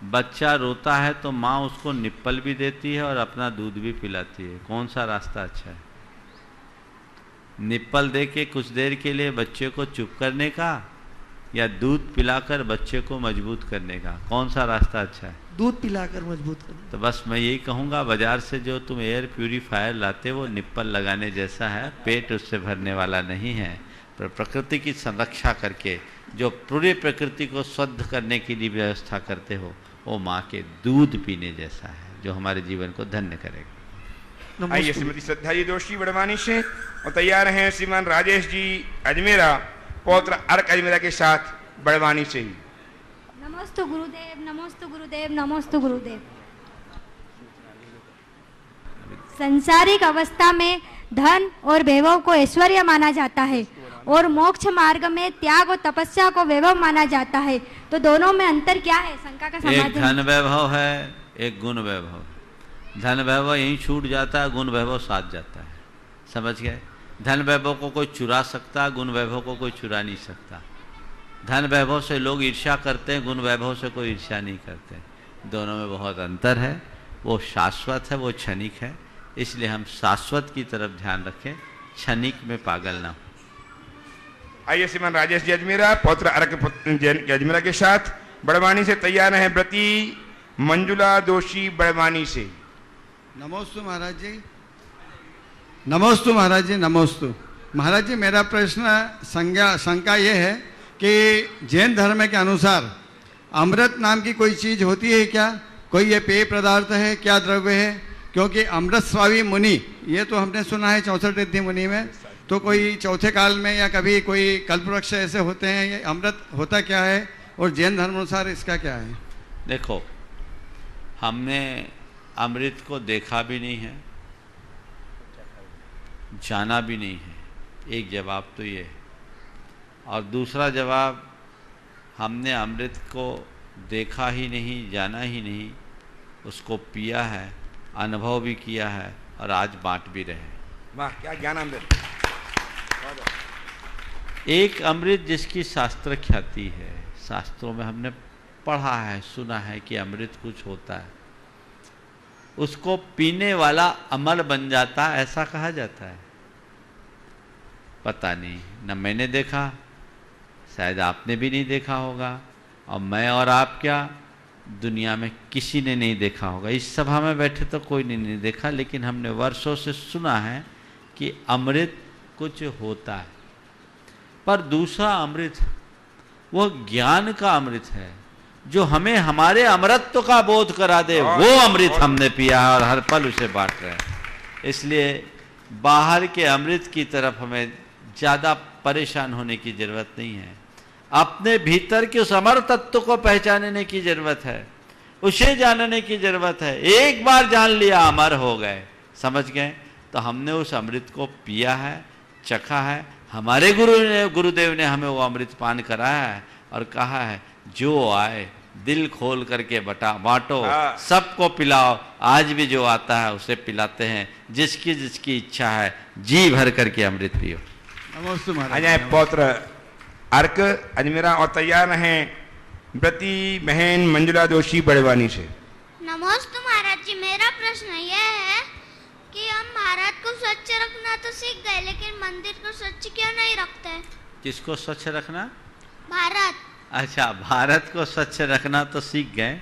[SPEAKER 3] बच्चा रोता है तो माँ उसको निप्पल भी देती है और अपना दूध भी पिलाती है। कौन सा रास्ता अच्छा है? निप्पल दे के कुछ देर के लिए बच्चे को चुप करने का, या दूध पिलाकर बच्चे को मजबूत करने का? कौन सा रास्ता अच्छा है?
[SPEAKER 17] दूध पिलाकर मजबूत करने।
[SPEAKER 3] तो बस मैं यही कहूँगा, बाजार से जो तुम एयर प्यूरीफायर लाते वो निप्पल लगाने जैसा है, पेट उससे भरने वाला नहीं है। पर प्रकृति की संरक्षा करके जो पूरी प्रकृति को शुद्ध करने की लिए व्यवस्था करते हो, वो माँ के दूध पीने जैसा है, जो हमारे जीवन को धन्य करेगा।
[SPEAKER 2] आइए श्रीमती श्रद्धा जी दोषी बड़वानी से, और तैयार हैं श्रीमान राजेश जी अजमेरा, पौत्र अर्क अजमेरा के साथ बड़वानी से ही।
[SPEAKER 18] नमोस्तु गुरुदेव, नमोस्तु गुरुदेव, नमोस्तु गुरुदेव। संसारिक अवस्था में धन और वैभव को ऐश्वर्य माना जाता है, और मोक्ष मार्ग में त्याग और तपस्या को वैभव माना जाता है। तो दोनों में अंतर क्या है? शंका का समाधान।
[SPEAKER 3] एक धन वैभव है, एक गुण वैभव। धन वैभव यहीं छूट जाता है, गुण वैभव साथ जाता है। समझ गए? धन वैभव को कोई चुरा सकता, गुण वैभव को कोई चुरा नहीं सकता। धन वैभव से लोग ईर्ष्या करते हैं, गुण वैभव से कोई ईर्ष्या नहीं करते। दोनों में बहुत अंतर है। वो शाश्वत है, वो क्षणिक है। इसलिए हम शाश्वत की तरफ ध्यान रखें, क्षणिक में पागल ना हो।
[SPEAKER 2] आइए श्रीमान राजेश जी अजमेरा, पौत्र अर्क अजमेरा के साथ बड़वानी से तैयार हैं व्रती मंजुला दोषी बड़वानी से।
[SPEAKER 5] नमोस्तु महाराज जी। नमोस्तु महाराज जी, नमोस्तु महाराज जी। मेरा प्रश्न शंका ये है कि जैन धर्म के अनुसार अमृत नाम की कोई चीज होती है क्या? कोई ये पेय पदार्थ है क्या, द्रव्य है? क्योंकि अमृत स्वामी मुनि, ये तो हमने सुना है 64 रिद्धि मुनि में, तो कोई चौथे काल में या कभी कोई कल्पवृक्ष ऐसे होते हैं, ये अमृत होता क्या है और जैन धर्म अनुसार इसका क्या है?
[SPEAKER 3] देखो, हमने अमृत को देखा भी नहीं है, जाना भी नहीं है। एक जवाब तो ये है। और दूसरा जवाब, हमने अमृत को देखा ही नहीं, जाना ही नहीं, उसको पिया है, अनुभव भी किया है और आज बांट भी रहे।
[SPEAKER 2] वाह, क्या ज्ञान अमृत।
[SPEAKER 3] एक अमृत जिसकी शास्त्र ख्याति है, शास्त्रों में हमने पढ़ा है, सुना है कि अमृत कुछ होता है, उसको पीने वाला अमर बन जाता है, ऐसा कहा जाता है। पता नहीं, न मैंने देखा, शायद आपने भी नहीं देखा होगा, और मैं और आप क्या, दुनिया में किसी ने नहीं देखा होगा। इस सभा में बैठे तो कोई नहीं देखा, लेकिन हमने वर्षों से सुना है कि अमृत कुछ होता है। पर दूसरा अमृत, वो ज्ञान का अमृत है, जो हमें हमारे अमरत्व का बोध करा दे, वो अमृत हमने पिया है और हर पल उसे बांट रहे हैं। इसलिए बाहर के अमृत की तरफ हमें ज़्यादा परेशान होने की जरूरत नहीं है। अपने भीतर के उस अमर तत्व को पहचानने की जरूरत है, उसे जानने की जरूरत है। एक बार जान लिया, अमर हो गए, समझ गए। तो हमने उस अमृत को पिया है, चखा है। हमारे गुरुदेव ने हमें वो अमृत पान कराया है और कहा है, जो आए दिल खोल करके बांटो, सबको पिलाओ। आज भी जो आता है उसे पिलाते हैं, जिसकी जिसकी इच्छा है जी भर करके अमृत पियो।
[SPEAKER 2] अजय पौत्र अर्क अजमेरा और तैयार हैं व्रती बहन मंजुला जोशी बड़वानी से।
[SPEAKER 19] नमस्ते महाराज जी, मेरा प्रश्न यह है कि हम भारत को स्वच्छ रखना तो सीख गए, लेकिन मंदिर को स्वच्छ क्यों नहीं रखते?
[SPEAKER 3] किसको स्वच्छ रखना?
[SPEAKER 19] भारत।
[SPEAKER 3] अच्छा, भारत को स्वच्छ रखना तो सीख गए,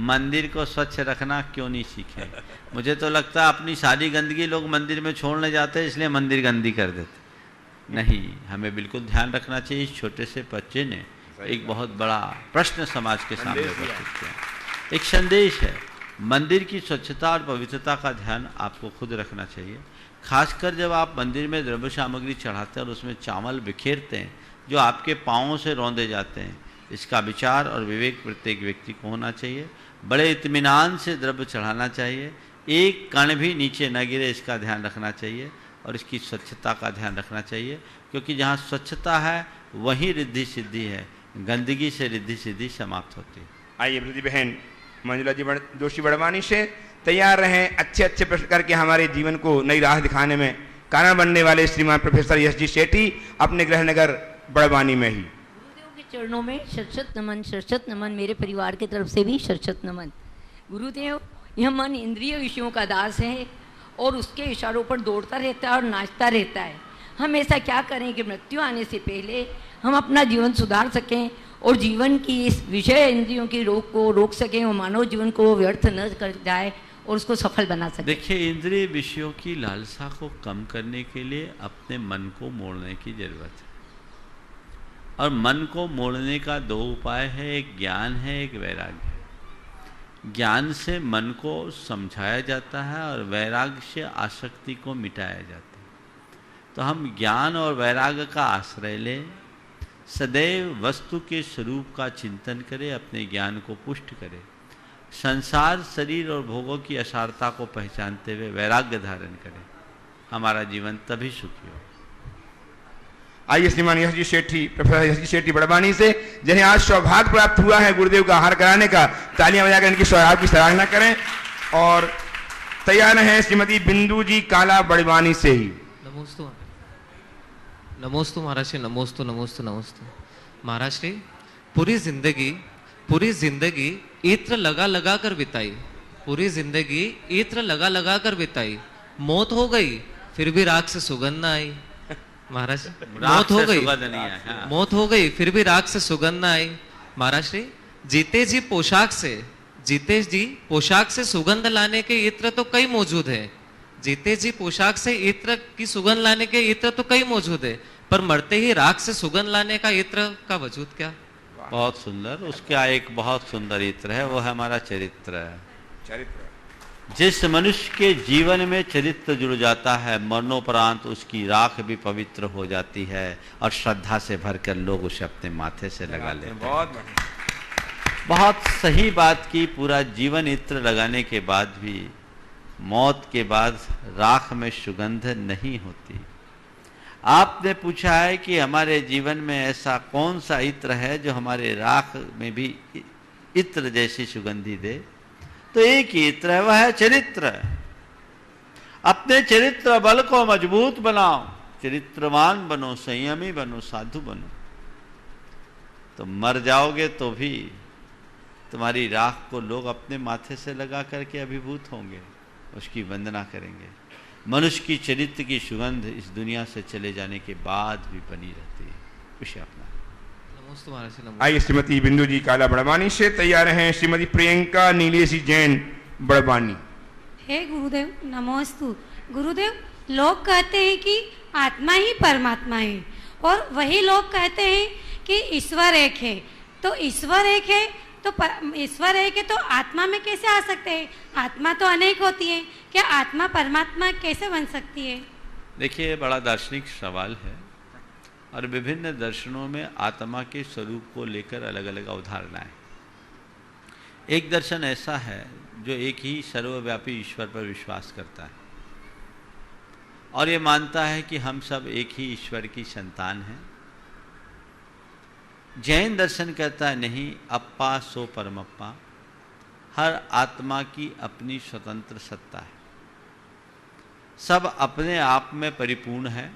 [SPEAKER 3] मंदिर को स्वच्छ रखना क्यों नहीं सीखे? मुझे तो लगता है अपनी सारी गंदगी लोग मंदिर में छोड़ने जाते हैं, इसलिए मंदिर गंदी कर देते। नहीं, हमें बिल्कुल ध्यान रखना चाहिए। इस छोटे से बच्चे ने एक बहुत बड़ा प्रश्न समाज के सामने उपस्थित किया, एक संदेश है। मंदिर की स्वच्छता और पवित्रता का ध्यान आपको खुद रखना चाहिए। खासकर जब आप मंदिर में द्रव्य सामग्री चढ़ाते हैं और उसमें चावल बिखेरते हैं जो आपके पाँवों से रौंदे जाते हैं, इसका विचार और विवेक प्रत्येक व्यक्ति को होना चाहिए। बड़े इत्मीनान से द्रव्य चढ़ाना चाहिए, एक कण भी नीचे न गिरे इसका ध्यान रखना चाहिए और इसकी स्वच्छता का ध्यान रखना चाहिए, क्योंकि जहाँ स्वच्छता है वहीं रिद्धि सिद्धि है, गंदगी से रिद्धि सिद्धि समाप्त होती है।
[SPEAKER 2] आइए वृद्धि बहन मंजुला जी जोशी बड़वानी से तैयार रहें अच्छे अच्छे प्रश्न करके हमारे जीवन को नई राह दिखाने में कारण बनने वाले श्रीमान प्रोफेसर यश जी शेट्टी अपने गृहनगर बड़वानी में ही।
[SPEAKER 20] गुरुदेव के चरणों में शत शत नमन, मेरे परिवार की तरफ से भी शत नमन। गुरुदेव, यह मन इंद्रिय विषयों का दास है और उसके इशारों पर दौड़ता रहता है और नाचता रहता है। हम ऐसा क्या करें कि मृत्यु आने से पहले हम अपना जीवन सुधार सकें और जीवन की इस विषय इंद्रियों की रोक को रोक सकें और मानव जीवन को व्यर्थ न कर जाए और उसको सफल बना सकें।
[SPEAKER 3] देखिए, इंद्रिय विषयों की लालसा को कम करने के लिए अपने मन को मोड़ने की जरूरत है, और मन को मोड़ने का दो उपाय है, एक ज्ञान है, एक वैराग्य है। ज्ञान से मन को समझाया जाता है और वैराग्य से आसक्ति को मिटाया जाता है। तो हम ज्ञान और वैराग्य का आश्रय लें, सदैव वस्तु के स्वरूप का चिंतन करें, अपने ज्ञान को पुष्ट करें, संसार शरीर और भोगों की असारता को पहचानते हुए वैराग्य धारण करें, हमारा जीवन तभी सुखी हो।
[SPEAKER 2] आइए श्रीमान यश जी शेट्टी, प्रोफेसर यश जी शेट्टी बड़वानी से, जिन्हें आज सौभाग्य प्राप्त हुआ है गुरुदेव का आहार कराने का, तालियां बजाकर इनकी सौभाग्य की सराहना करें। और तैयार हैं श्रीमती बिंदु जी काला बड़वानी से ही।
[SPEAKER 21] नमोस्तु नमोस्तु महाराज श्री, नमोस्तु नमोस्तु नमोस्तु महाराज श्री। पूरी जिंदगी इत्र लगा लगा कर बिताई, पूरी जिंदगी इत्र लगा लगा कर बिताई, मौत हो गई फिर भी राख से सुगंध न आई। महाराज, मौत हो गई, मौत हो गई फिर भी राख से सुगंध न आई। महाराज श्री, जीते जी पोशाक से सुगंध लाने के इत्र तो कई मौजूद है, जीते जी पोशाक से इत्र की सुगंध लाने के इत्र तो कई मौजूद है, पर मरते ही राख से सुगंध लाने का इत्र का वजूद क्या?
[SPEAKER 3] बहुत सुंदर, उसका एक बहुत सुंदर इत्र है, वो है हमारा चरित्र है।
[SPEAKER 2] चरित्र
[SPEAKER 3] जिस मनुष्य के जीवन में चरित्र जुड़ जाता है, मरणोपरांत उसकी राख भी पवित्र हो जाती है और श्रद्धा से भरकर लोग उसे अपने माथे से लगा लेते हैं। बहुत सही बात की। पूरा जीवन इत्र लगाने के बाद भी मौत के बाद राख में सुगंध नहीं होती। आपने पूछा है कि हमारे जीवन में ऐसा कौन सा इत्र है जो हमारे राख में भी इत्र जैसी सुगंधी दे, तो एक ही इत्र है, वह है चरित्र। अपने चरित्र बल को मजबूत बनाओ, चरित्रवान बनो, संयमी बनो, साधु बनो, तो मर जाओगे तो भी तुम्हारी राख को लोग अपने माथे से लगा करके अभिभूत होंगे, उसकी वंदना करेंगे। मनुष्य की चरित्र की सुगंध इस दुनिया से चले जाने के बाद भी बनी रहती है। विषय अपना।
[SPEAKER 2] आइए श्रीमती बिंदु जी काला बड़वानी से तैयार हैं श्रीमती प्रियंका नीलेशी जैन बड़वानी।
[SPEAKER 22] हे गुरुदेव, नमोस्तु। गुरुदेव, लोग कहते हैं कि आत्मा ही परमात्मा है और वही लोग कहते हैं कि ईश्वर एक है, तो ईश्वर एक है तो ईश्वर है कि तो आत्मा में कैसे आ सकते हैं? आत्मा तो अनेक होती है, क्या आत्मा परमात्मा कैसे बन सकती है?
[SPEAKER 3] देखिए, बड़ा दार्शनिक सवाल है और विभिन्न दर्शनों में आत्मा के स्वरूप को लेकर अलग अलग अवधारणाएं। एक दर्शन ऐसा है जो एक ही सर्वव्यापी ईश्वर पर विश्वास करता है और ये मानता है कि हम सब एक ही ईश्वर की संतान हैं जैन दर्शन कहता है नहीं, अप्पा सो परमप्पा, हर आत्मा की अपनी स्वतंत्र सत्ता है, सब अपने आप में परिपूर्ण है।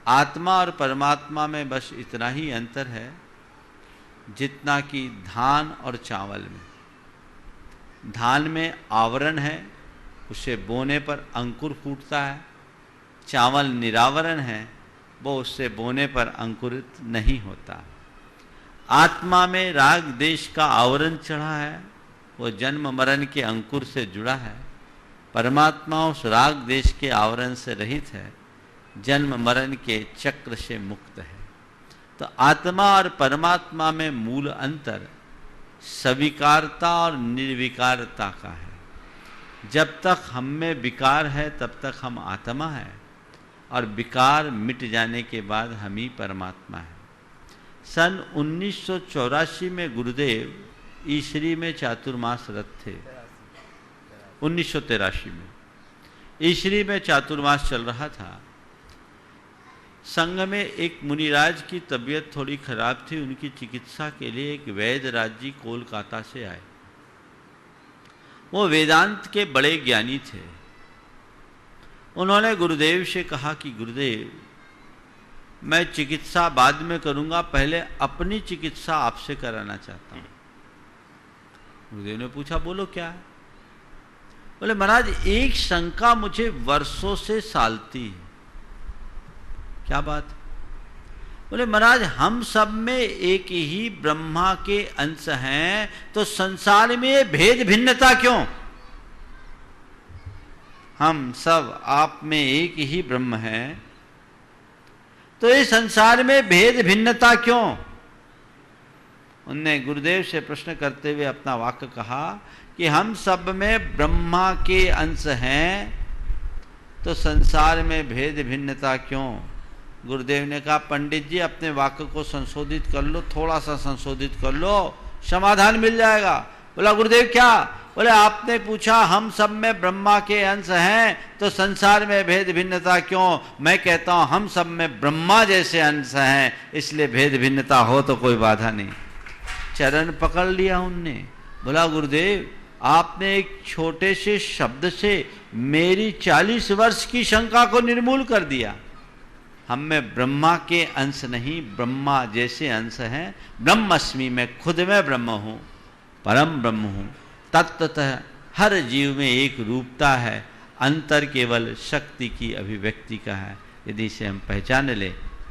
[SPEAKER 3] आत्मा और परमात्मा में बस इतना ही अंतर है जितना कि धान और चावल में। धान में आवरण है, उसे बोने पर अंकुर फूटता है। चावल निरावरण है, वो उससे बोने पर अंकुरित नहीं होता। आत्मा में राग देश का आवरण चढ़ा है, वो जन्म मरण के अंकुर से जुड़ा है। परमात्मा उस राग देश के आवरण से रहित है, जन्म मरण के चक्र से मुक्त है। तो आत्मा और परमात्मा में मूल अंतर सविकारता और निर्विकारता का है। जब तक हम में विकार है तब तक हम आत्मा है, और विकार मिट जाने के बाद हम ही परमात्मा है। सन 1984 में गुरुदेव ईश्वरी में चातुर्मास रत थे। 1983 में ईश्वरी में चातुर्मास चल रहा था। संघ में एक मुनिराज की तबीयत थोड़ी खराब थी, उनकी चिकित्सा के लिए एक वैद्यराज जी कोलकाता से आए। वो वेदांत के बड़े ज्ञानी थे। उन्होंने गुरुदेव से कहा कि गुरुदेव, मैं चिकित्सा बाद में करूंगा, पहले अपनी चिकित्सा आपसे कराना चाहता हूं। गुरुदेव ने पूछा, बोलो क्या है? बोले, महाराज एक शंका मुझे वर्षों से सालती है। क्या बात? बोले, महाराज हम सब में एक ही ब्रह्मा के अंश हैं, तो संसार में भेद भिन्नता क्यों? हम सब आप में एक ही ब्रह्म है, तो इस संसार में भेद भिन्नता क्यों? उनने गुरुदेव से प्रश्न करते हुए अपना वाक्य कहा कि हम सब में ब्रह्मा के अंश हैं, तो संसार में भेद भिन्नता क्यों? गुरुदेव ने कहा, पंडित जी अपने वाक्य को संशोधित कर लो, थोड़ा सा संशोधित कर लो, समाधान मिल जाएगा। बोला, गुरुदेव क्या? बोले, आपने पूछा हम सब में ब्रह्मा के अंश हैं, तो संसार में भेद भिन्नता क्यों? मैं कहता हूं हम सब में ब्रह्मा जैसे अंश हैं, इसलिए भेद भिन्नता हो तो कोई बाधा नहीं। चरण पकड़ लिया उनने। बोला, गुरुदेव आपने एक छोटे से शब्द से मेरी 40 वर्ष की शंका को निर्मूल कर दिया। हम में ब्रह्मा के अंश नहीं, ब्रह्मा जैसे अंश हैं। ब्रह्मस्मि, मैं खुद में ब्रह्म हूं, परम ब्रह्म हूं। तत्वतः हर जीव में एक रूपता है, अंतर केवल शक्ति की अभिव्यक्ति का है। यदि इसे हम पहचान ले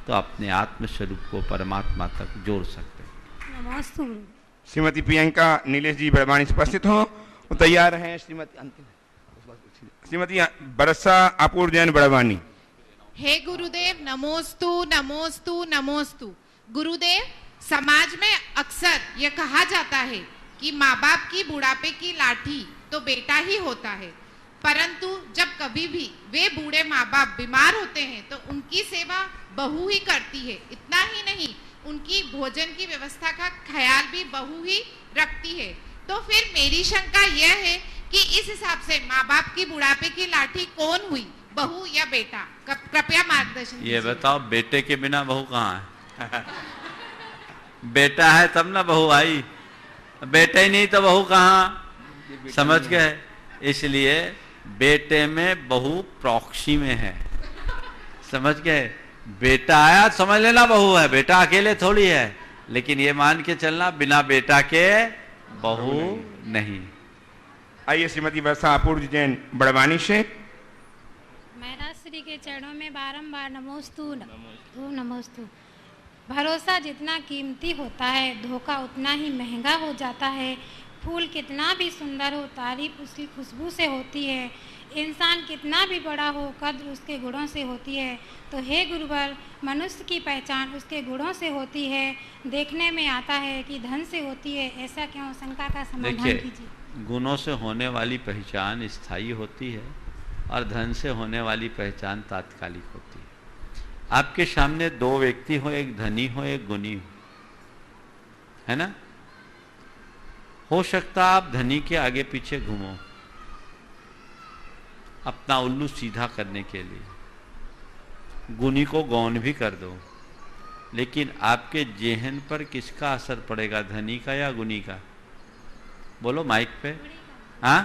[SPEAKER 3] तो अपने आत्मस्वरूप को परमात्मा तक जोड़ सकते हैं।
[SPEAKER 22] नमस्ते।
[SPEAKER 2] श्रीमती प्रियंका नीलेश जी बड़वानी उपस्थित हो, तैयार हैं। श्रीमती बरसा अपूर्व जैन बड़वानी।
[SPEAKER 1] हे गुरुदेव, नमोस्तु नमोस्तु नमोस्तु। गुरुदेव, समाज में अक्सर यह कहा जाता है कि माँ बाप की बुढ़ापे की लाठी तो बेटा ही होता है, परंतु जब कभी भी वे बूढ़े माँ बाप बीमार होते हैं तो उनकी सेवा बहू ही करती है। इतना ही नहीं, उनकी भोजन की व्यवस्था का ख्याल भी बहू ही रखती है। तो फिर मेरी शंका यह है कि इस हिसाब से माँ बाप की बुढ़ापे की लाठी कौन हुई, बहू या बेटा? कृपया मार्गदर्शन।
[SPEAKER 3] ये बताओ, बेटे के बिना बहू कहाँ है? बेटा है तब ना बहू आई, बेटे ही नहीं तो बहू कहाँ? समझ गए? इसलिए बेटे में बहू प्रॉक्सी में है। समझ गए? बेटा आया समझ लेना बहू है, बेटा अकेले थोड़ी है। लेकिन ये मान के चलना बिना बेटा के बहू नहीं।
[SPEAKER 2] आइए श्रीमती वर्षा अपूर्व जैन बड़वानी से।
[SPEAKER 22] मेरा श्री के चरणों में बारंबार नमोस्तु नमोस्तु नमोस्तु। भरोसा जितना कीमती होता है, धोखा उतना ही महंगा हो जाता है। फूल कितना भी सुंदर हो, तारीफ उसकी खुशबू से होती है। इंसान कितना भी बड़ा हो, कद्र उसके गुणों से होती है। तो हे गुरुवर, मनुष्य की पहचान उसके गुणों से होती है। देखने में आता है कि धन से होती है, ऐसा क्यों? शंका का समाधान कीजिए।
[SPEAKER 3] गुणों से होने वाली पहचान स्थायी होती है और धन से होने वाली पहचान तात्कालिक होती है। आपके सामने दो व्यक्ति हो, एक धनी हो एक गुणी हो, है ना? हो सकता आप धनी के आगे पीछे घूमो अपना उल्लू सीधा करने के लिए, गुणी को गौन भी कर दो, लेकिन आपके जेहन पर किसका असर पड़ेगा, धनी का या गुणी का? बोलो माइक पे। हाँ,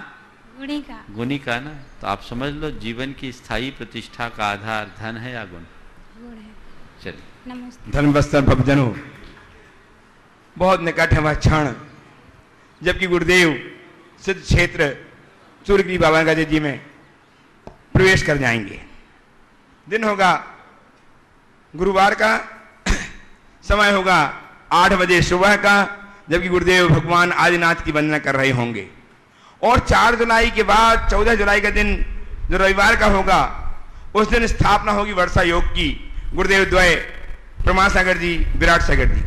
[SPEAKER 3] गुणी का ना। तो आप समझ लो जीवन की स्थायी प्रतिष्ठा का आधार धन है या गुण? चलिए।
[SPEAKER 2] धन वस्त्र भवजनों, बहुत निकट है वह क्षण जबकि गुरुदेव सिद्ध क्षेत्र सूर्यगिरी बाबा गजे जी में प्रवेश कर जाएंगे। दिन होगा गुरुवार का, समय होगा 8 बजे सुबह का, जबकि गुरुदेव भगवान आदिनाथ की वंदना कर रहे होंगे। और 4 जुलाई के बाद 14 जुलाई का दिन जो रविवार का होगा, उस दिन स्थापना होगी वर्षा योग की। गुरुदेव द्वय प्रमाण सागर जी, विराट सागर जी।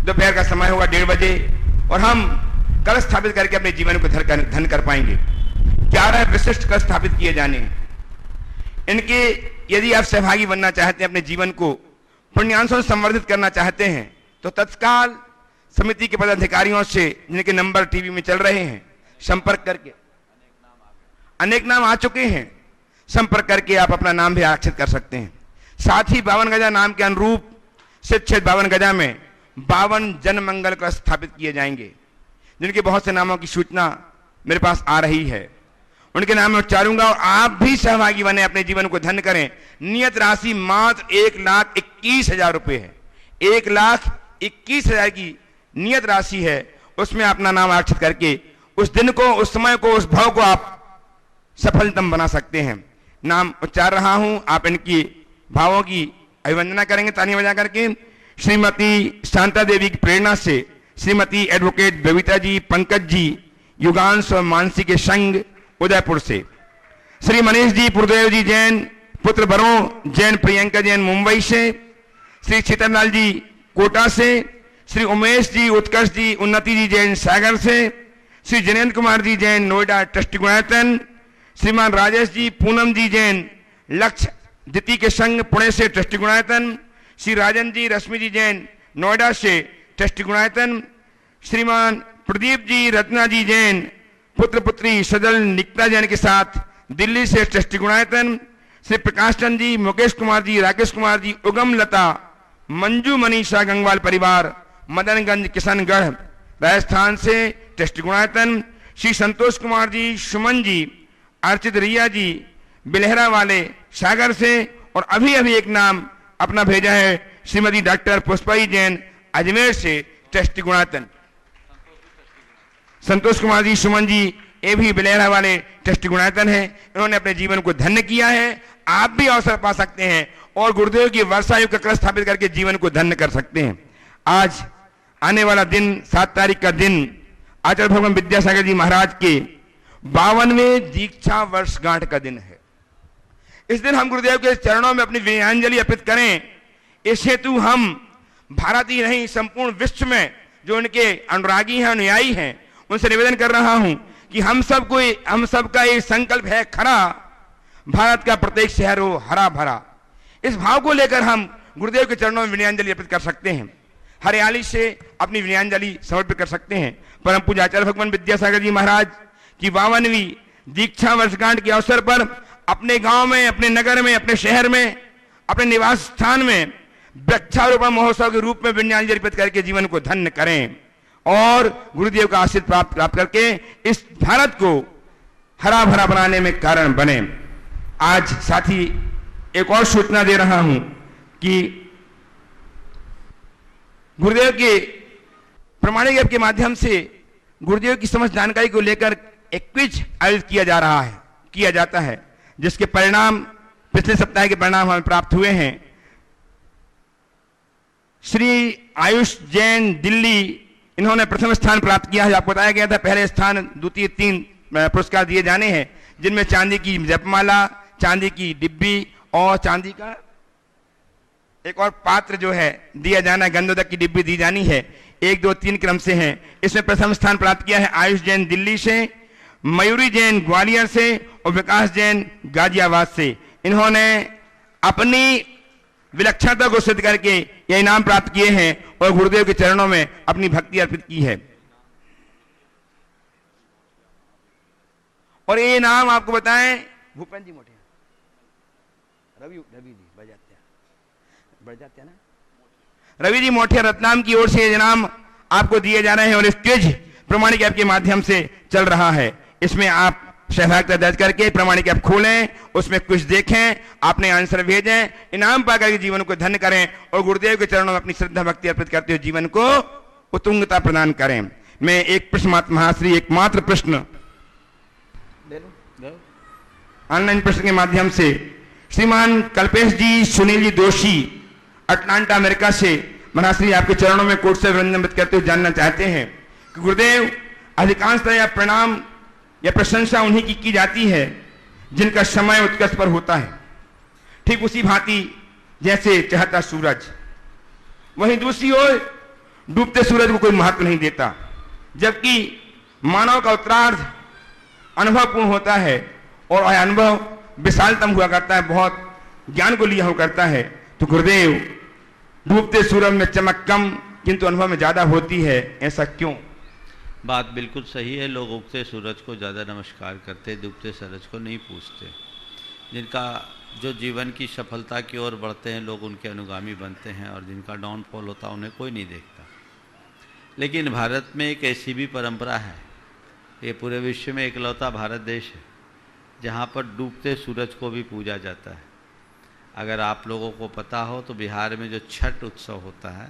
[SPEAKER 2] दोपहर का समय होगा 1:30 बजे और हम कलश स्थापित करके अपने जीवन को धन कर पाएंगे। 11 विशिष्ट कलश स्थापित किए जाने हैं। इनके यदि आप सहभागी बनना चाहते हैं, अपने जीवन को पुण्यांशों से संवर्धित करना चाहते हैं, तो तत्काल समिति के पदाधिकारियों से, जिनके नंबर टीवी में चल रहे हैं, संपर्क करके, अनेक नाम आ चुके हैं, संपर्क करके आप अपना नाम भी आरक्षित कर सकते हैं। साथ ही 52 गजा नाम के अनुरूप शिक्षित 52 गजा में 52 जन मंगल कलश स्थापित किए जाएंगे, जिनके बहुत से नामों की सूचना मेरे पास आ रही है। उनके नाम में उच्चारूंगा और आप भी सहभागी बने, अपने जीवन को धन्य करें। नियत राशि मात्र 1,21,000 रुपए है। 1,21,000 की नियत राशि है। उसमें अपना नाम आरक्षित करके उस दिन को, उस समय को, उस भाव को आप सफलतम बना सकते हैं। नाम उच्चार रहा हूं, आप इनकी भावों की अभिवंदना करेंगे तालियां बजा करके। श्रीमती शांता देवी की प्रेरणा से श्रीमती एडवोकेट बबीता जी, पंकज जी, युगांश और मानसी के संग उदयपुर से, श्री मनीष जी पुरदेव जी जैन, पुत्र बरों जैन, प्रियंका जैन मुंबई से, श्री चितनलाल जी कोटा से, श्री उमेश जी, उत्कर्ष जी, उन्नति जी जैन सागर से, श्री जिनेन्द्र कुमार जी जैन नोएडा ट्रस्टी गुणायतन, श्रीमान राजेश जी, पूनम जी जैन लक्ष्य दिति के संग पुणे से ट्रस्टी गुणायतन, श्री राजन जी, रश्मि जी जैन नोएडा से ट्रस्टी गुणायतन, श्रीमान प्रदीप जी, रत्ना जी जैन पुत्र पुत्री सजल निकिता जैन के साथ दिल्ली से ट्रस्टी गुणायतन, श्री प्रकाश चंद जी, मुकेश कुमार जी, राकेश कुमार जी, उगम लता, मंजू मनीषा गंगवाल परिवार मदनगंज किशनगढ़ राजस्थान से ट्रस्टी गुणायतन, श्री संतोष कुमार जी, सुमन जी, अर्चित रिया जी बिलहरा वाले सागर से, और अभी अभी एक नाम अपना भेजा है श्रीमती डॉक्टर पुष्पाई जैन अजमेर से ट्रस्टी गुणायतन। संतोष कुमार जी, सुमन जी, ये भी बिलहरा वाले ट्रस्टी गुणायतन है। इन्होंने अपने जीवन को धन्य किया है। आप भी अवसर पा सकते हैं और गुरुदेव की वर्षा योग का कलश स्थापित करके जीवन को धन्य कर सकते हैं। आज आने वाला दिन 7 तारीख का दिन आचार्य भगवान विद्यासागर जी महाराज के 52वें दीक्षा वर्षगांठ का दिन है। इस दिन हम गुरुदेव के चरणों में अपनी विनयांजलि अर्पित करें। इस हेतु हम भारत ही नहीं, संपूर्ण विश्व में जो उनके अनुरागी हैं, अनुयायी हैं, उनसे निवेदन कर रहा हूं कि हम सबका ये संकल्प है खरा, भारत का प्रत्येक शहर हो हरा भरा। इस भाव को लेकर हम गुरुदेव के चरणों में विनयांजलि अर्पित कर सकते हैं। हरियाली से अपनी विनयांजलि समर्पित कर सकते हैं। परम पूज्य आचार्य भगवान विद्यासागर जी महाराज की 52वीं दीक्षा वर्षगांठ के अवसर पर अपने गांव में, अपने नगर में, अपने शहर में, अपने निवास स्थान में वृक्षारोपण महोत्सव के रूप में विनयांजलि अर्पित करके जीवन को धन्य करें और गुरुदेव का आशीर्वाद प्राप्त करके इस भारत को हरा भरा बनाने में कारण बने। आज साथ ही एक और सूचना दे रहा हूं कि गुरुदेव के प्रमाणिक ऐप के माध्यम से गुरुदेव की समस्त जानकारी को लेकर एक क्विज आयोजित किया जाता है, जिसके परिणाम पिछले सप्ताह के परिणाम हमें प्राप्त हुए हैं। श्री आयुष जैन दिल्ली, इन्होंने प्रथम स्थान प्राप्त किया है। आपको बताया गया था पहले स्थान, द्वितीय 3 पुरस्कार दिए जाने हैं, जिनमें चांदी की जपमाला, चांदी की डिब्बी और चांदी का एक और पात्र जो है दिया जाना, गंधोदक की डिब्बी दी जानी है। 1, 2, 3 क्रम से हैं। इसमें प्रथम स्थान प्राप्त किया है आयुष जैन दिल्ली से, मयूरी जैन ग्वालियर से और विकास जैन गाजियाबाद से। इन्होंने अपनी विलक्षणता को सिद्ध करके यह इनाम प्राप्त किए हैं और गुरुदेव के चरणों में अपनी भक्ति अर्पित की है। और ये इनाम आपको बताएं, भूपेंद्र जी मोटे रवि जी बढ़ जाते हैं ना, रवि जी मोठे रत्नाम की ओर से ये इनाम आपको दिए जा रहे हैं और इस क्विज प्रमाणिक ऐप के माध्यम से चल रहा है। इसमें आप सहभागिता दर्ज करके प्रमाणिक ऐप खोलें, उसमें कुछ देखें, अपने आंसर भेजें, इनाम पाकर के जीवन को धन्य करें और गुरुदेव के चरणों में अपनी श्रद्धा भक्ति अर्पित करते हुए जीवन को उत्तुंगता प्रदान करें। मैं एक प्रश्न महाश्री एकमात्र प्रश्न ऑनलाइन प्रश्न के माध्यम से श्रीमान कल्पेश जी सुनील जी दोषी अटलांटा अमेरिका से महाश्री आपके चरणों में कोट से वंदन करते हुए जानना चाहते हैं कि गुरुदेव अधिकांशतः या प्रणाम या प्रशंसा उन्हीं की जाती है जिनका समय उत्कर्ष पर होता है, ठीक उसी भांति जैसे चढ़ता सूरज। वहीं दूसरी ओर डूबते सूरज को कोई महत्व नहीं देता, जबकि मानव का उत्तरार्ध अनुभवपूर्ण होता है और वह अनुभव विशालतम हुआ करता है, बहुत ज्ञान को लिया हुआ करता है। तो गुरुदेव डूबते सूरज में चमक कम किंतु अनुभव में ज्यादा होती है, ऐसा क्यों?
[SPEAKER 3] बात बिल्कुल सही है। लोग उगते सूरज को ज़्यादा नमस्कार करते, डूबते सूरज को नहीं पूछते। जिनका जो जीवन की सफलता की ओर बढ़ते हैं लोग उनके अनुगामी बनते हैं और जिनका डाउनफॉल होता है उन्हें कोई नहीं देखता। लेकिन भारत में एक ऐसी भी परंपरा है, ये पूरे विश्व में इकलौता भारत देश है जहाँ पर डूबते सूरज को भी पूजा जाता है। अगर आप लोगों को पता हो तो बिहार में जो छठ उत्सव होता है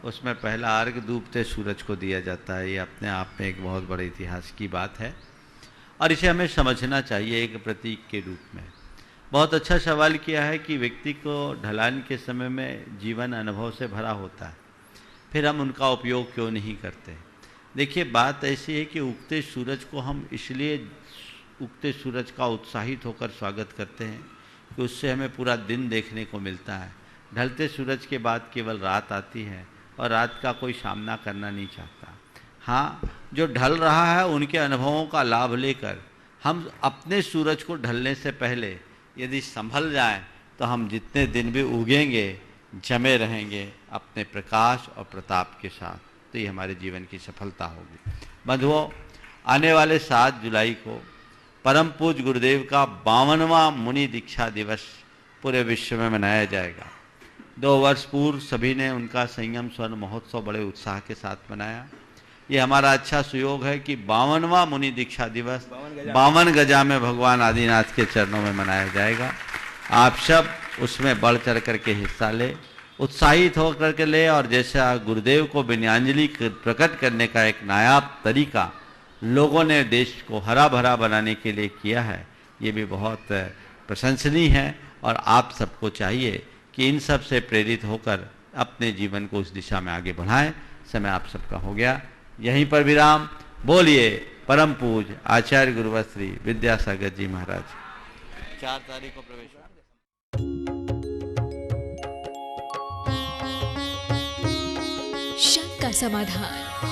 [SPEAKER 3] उसमें पहला अर्घ डूबते सूरज को दिया जाता है। ये अपने आप में एक बहुत बड़े इतिहास की बात है और इसे हमें समझना चाहिए एक प्रतीक के रूप में। बहुत अच्छा सवाल किया है कि व्यक्ति को ढलान के समय में जीवन अनुभव से भरा होता है, फिर हम उनका उपयोग क्यों नहीं करते। देखिए बात ऐसी है कि उगते सूरज को हम इसलिए उगते सूरज का उत्साहित होकर स्वागत करते हैं कि उससे हमें पूरा दिन देखने को मिलता है। ढलते सूरज के बाद केवल रात आती है और रात का कोई सामना करना नहीं चाहता। हाँ, जो ढल रहा है उनके अनुभवों का लाभ लेकर हम अपने सूरज को ढलने से पहले यदि संभल जाएं तो हम जितने दिन भी उगेंगे जमे रहेंगे अपने प्रकाश और प्रताप के साथ, तो ये हमारे जीवन की सफलता होगी। बंधुओं, आने वाले 7 जुलाई को परम पूज्य गुरुदेव का 52वां मुनि दीक्षा दिवस पूरे विश्व में मनाया जाएगा। 2 वर्ष पूर्व सभी ने उनका संयम स्वर्ण महोत्सव बड़े उत्साह के साथ मनाया। ये हमारा अच्छा सुयोग है कि 52वां मुनि दीक्षा दिवस 52 गजा में भगवान आदिनाथ के चरणों में मनाया जाएगा। आप सब उसमें बढ़ चढ़ करके हिस्सा ले, उत्साहित होकर के ले और जैसा गुरुदेव को विनयाञ्जलि प्रकट करने का एक नायाब तरीका लोगों ने देश को हरा भरा बनाने के लिए किया है, ये भी बहुत प्रशंसनीय है। और आप सबको चाहिए कि इन सब से प्रेरित होकर अपने जीवन को उस दिशा में आगे बढ़ाएं। समय आप सबका हो गया, यहीं पर विराम। बोलिए परम पूज्य आचार्य गुरुवर श्री विद्यासागर जी महाराज। 4 तारीख को प्रवेश।
[SPEAKER 4] शक का समाधान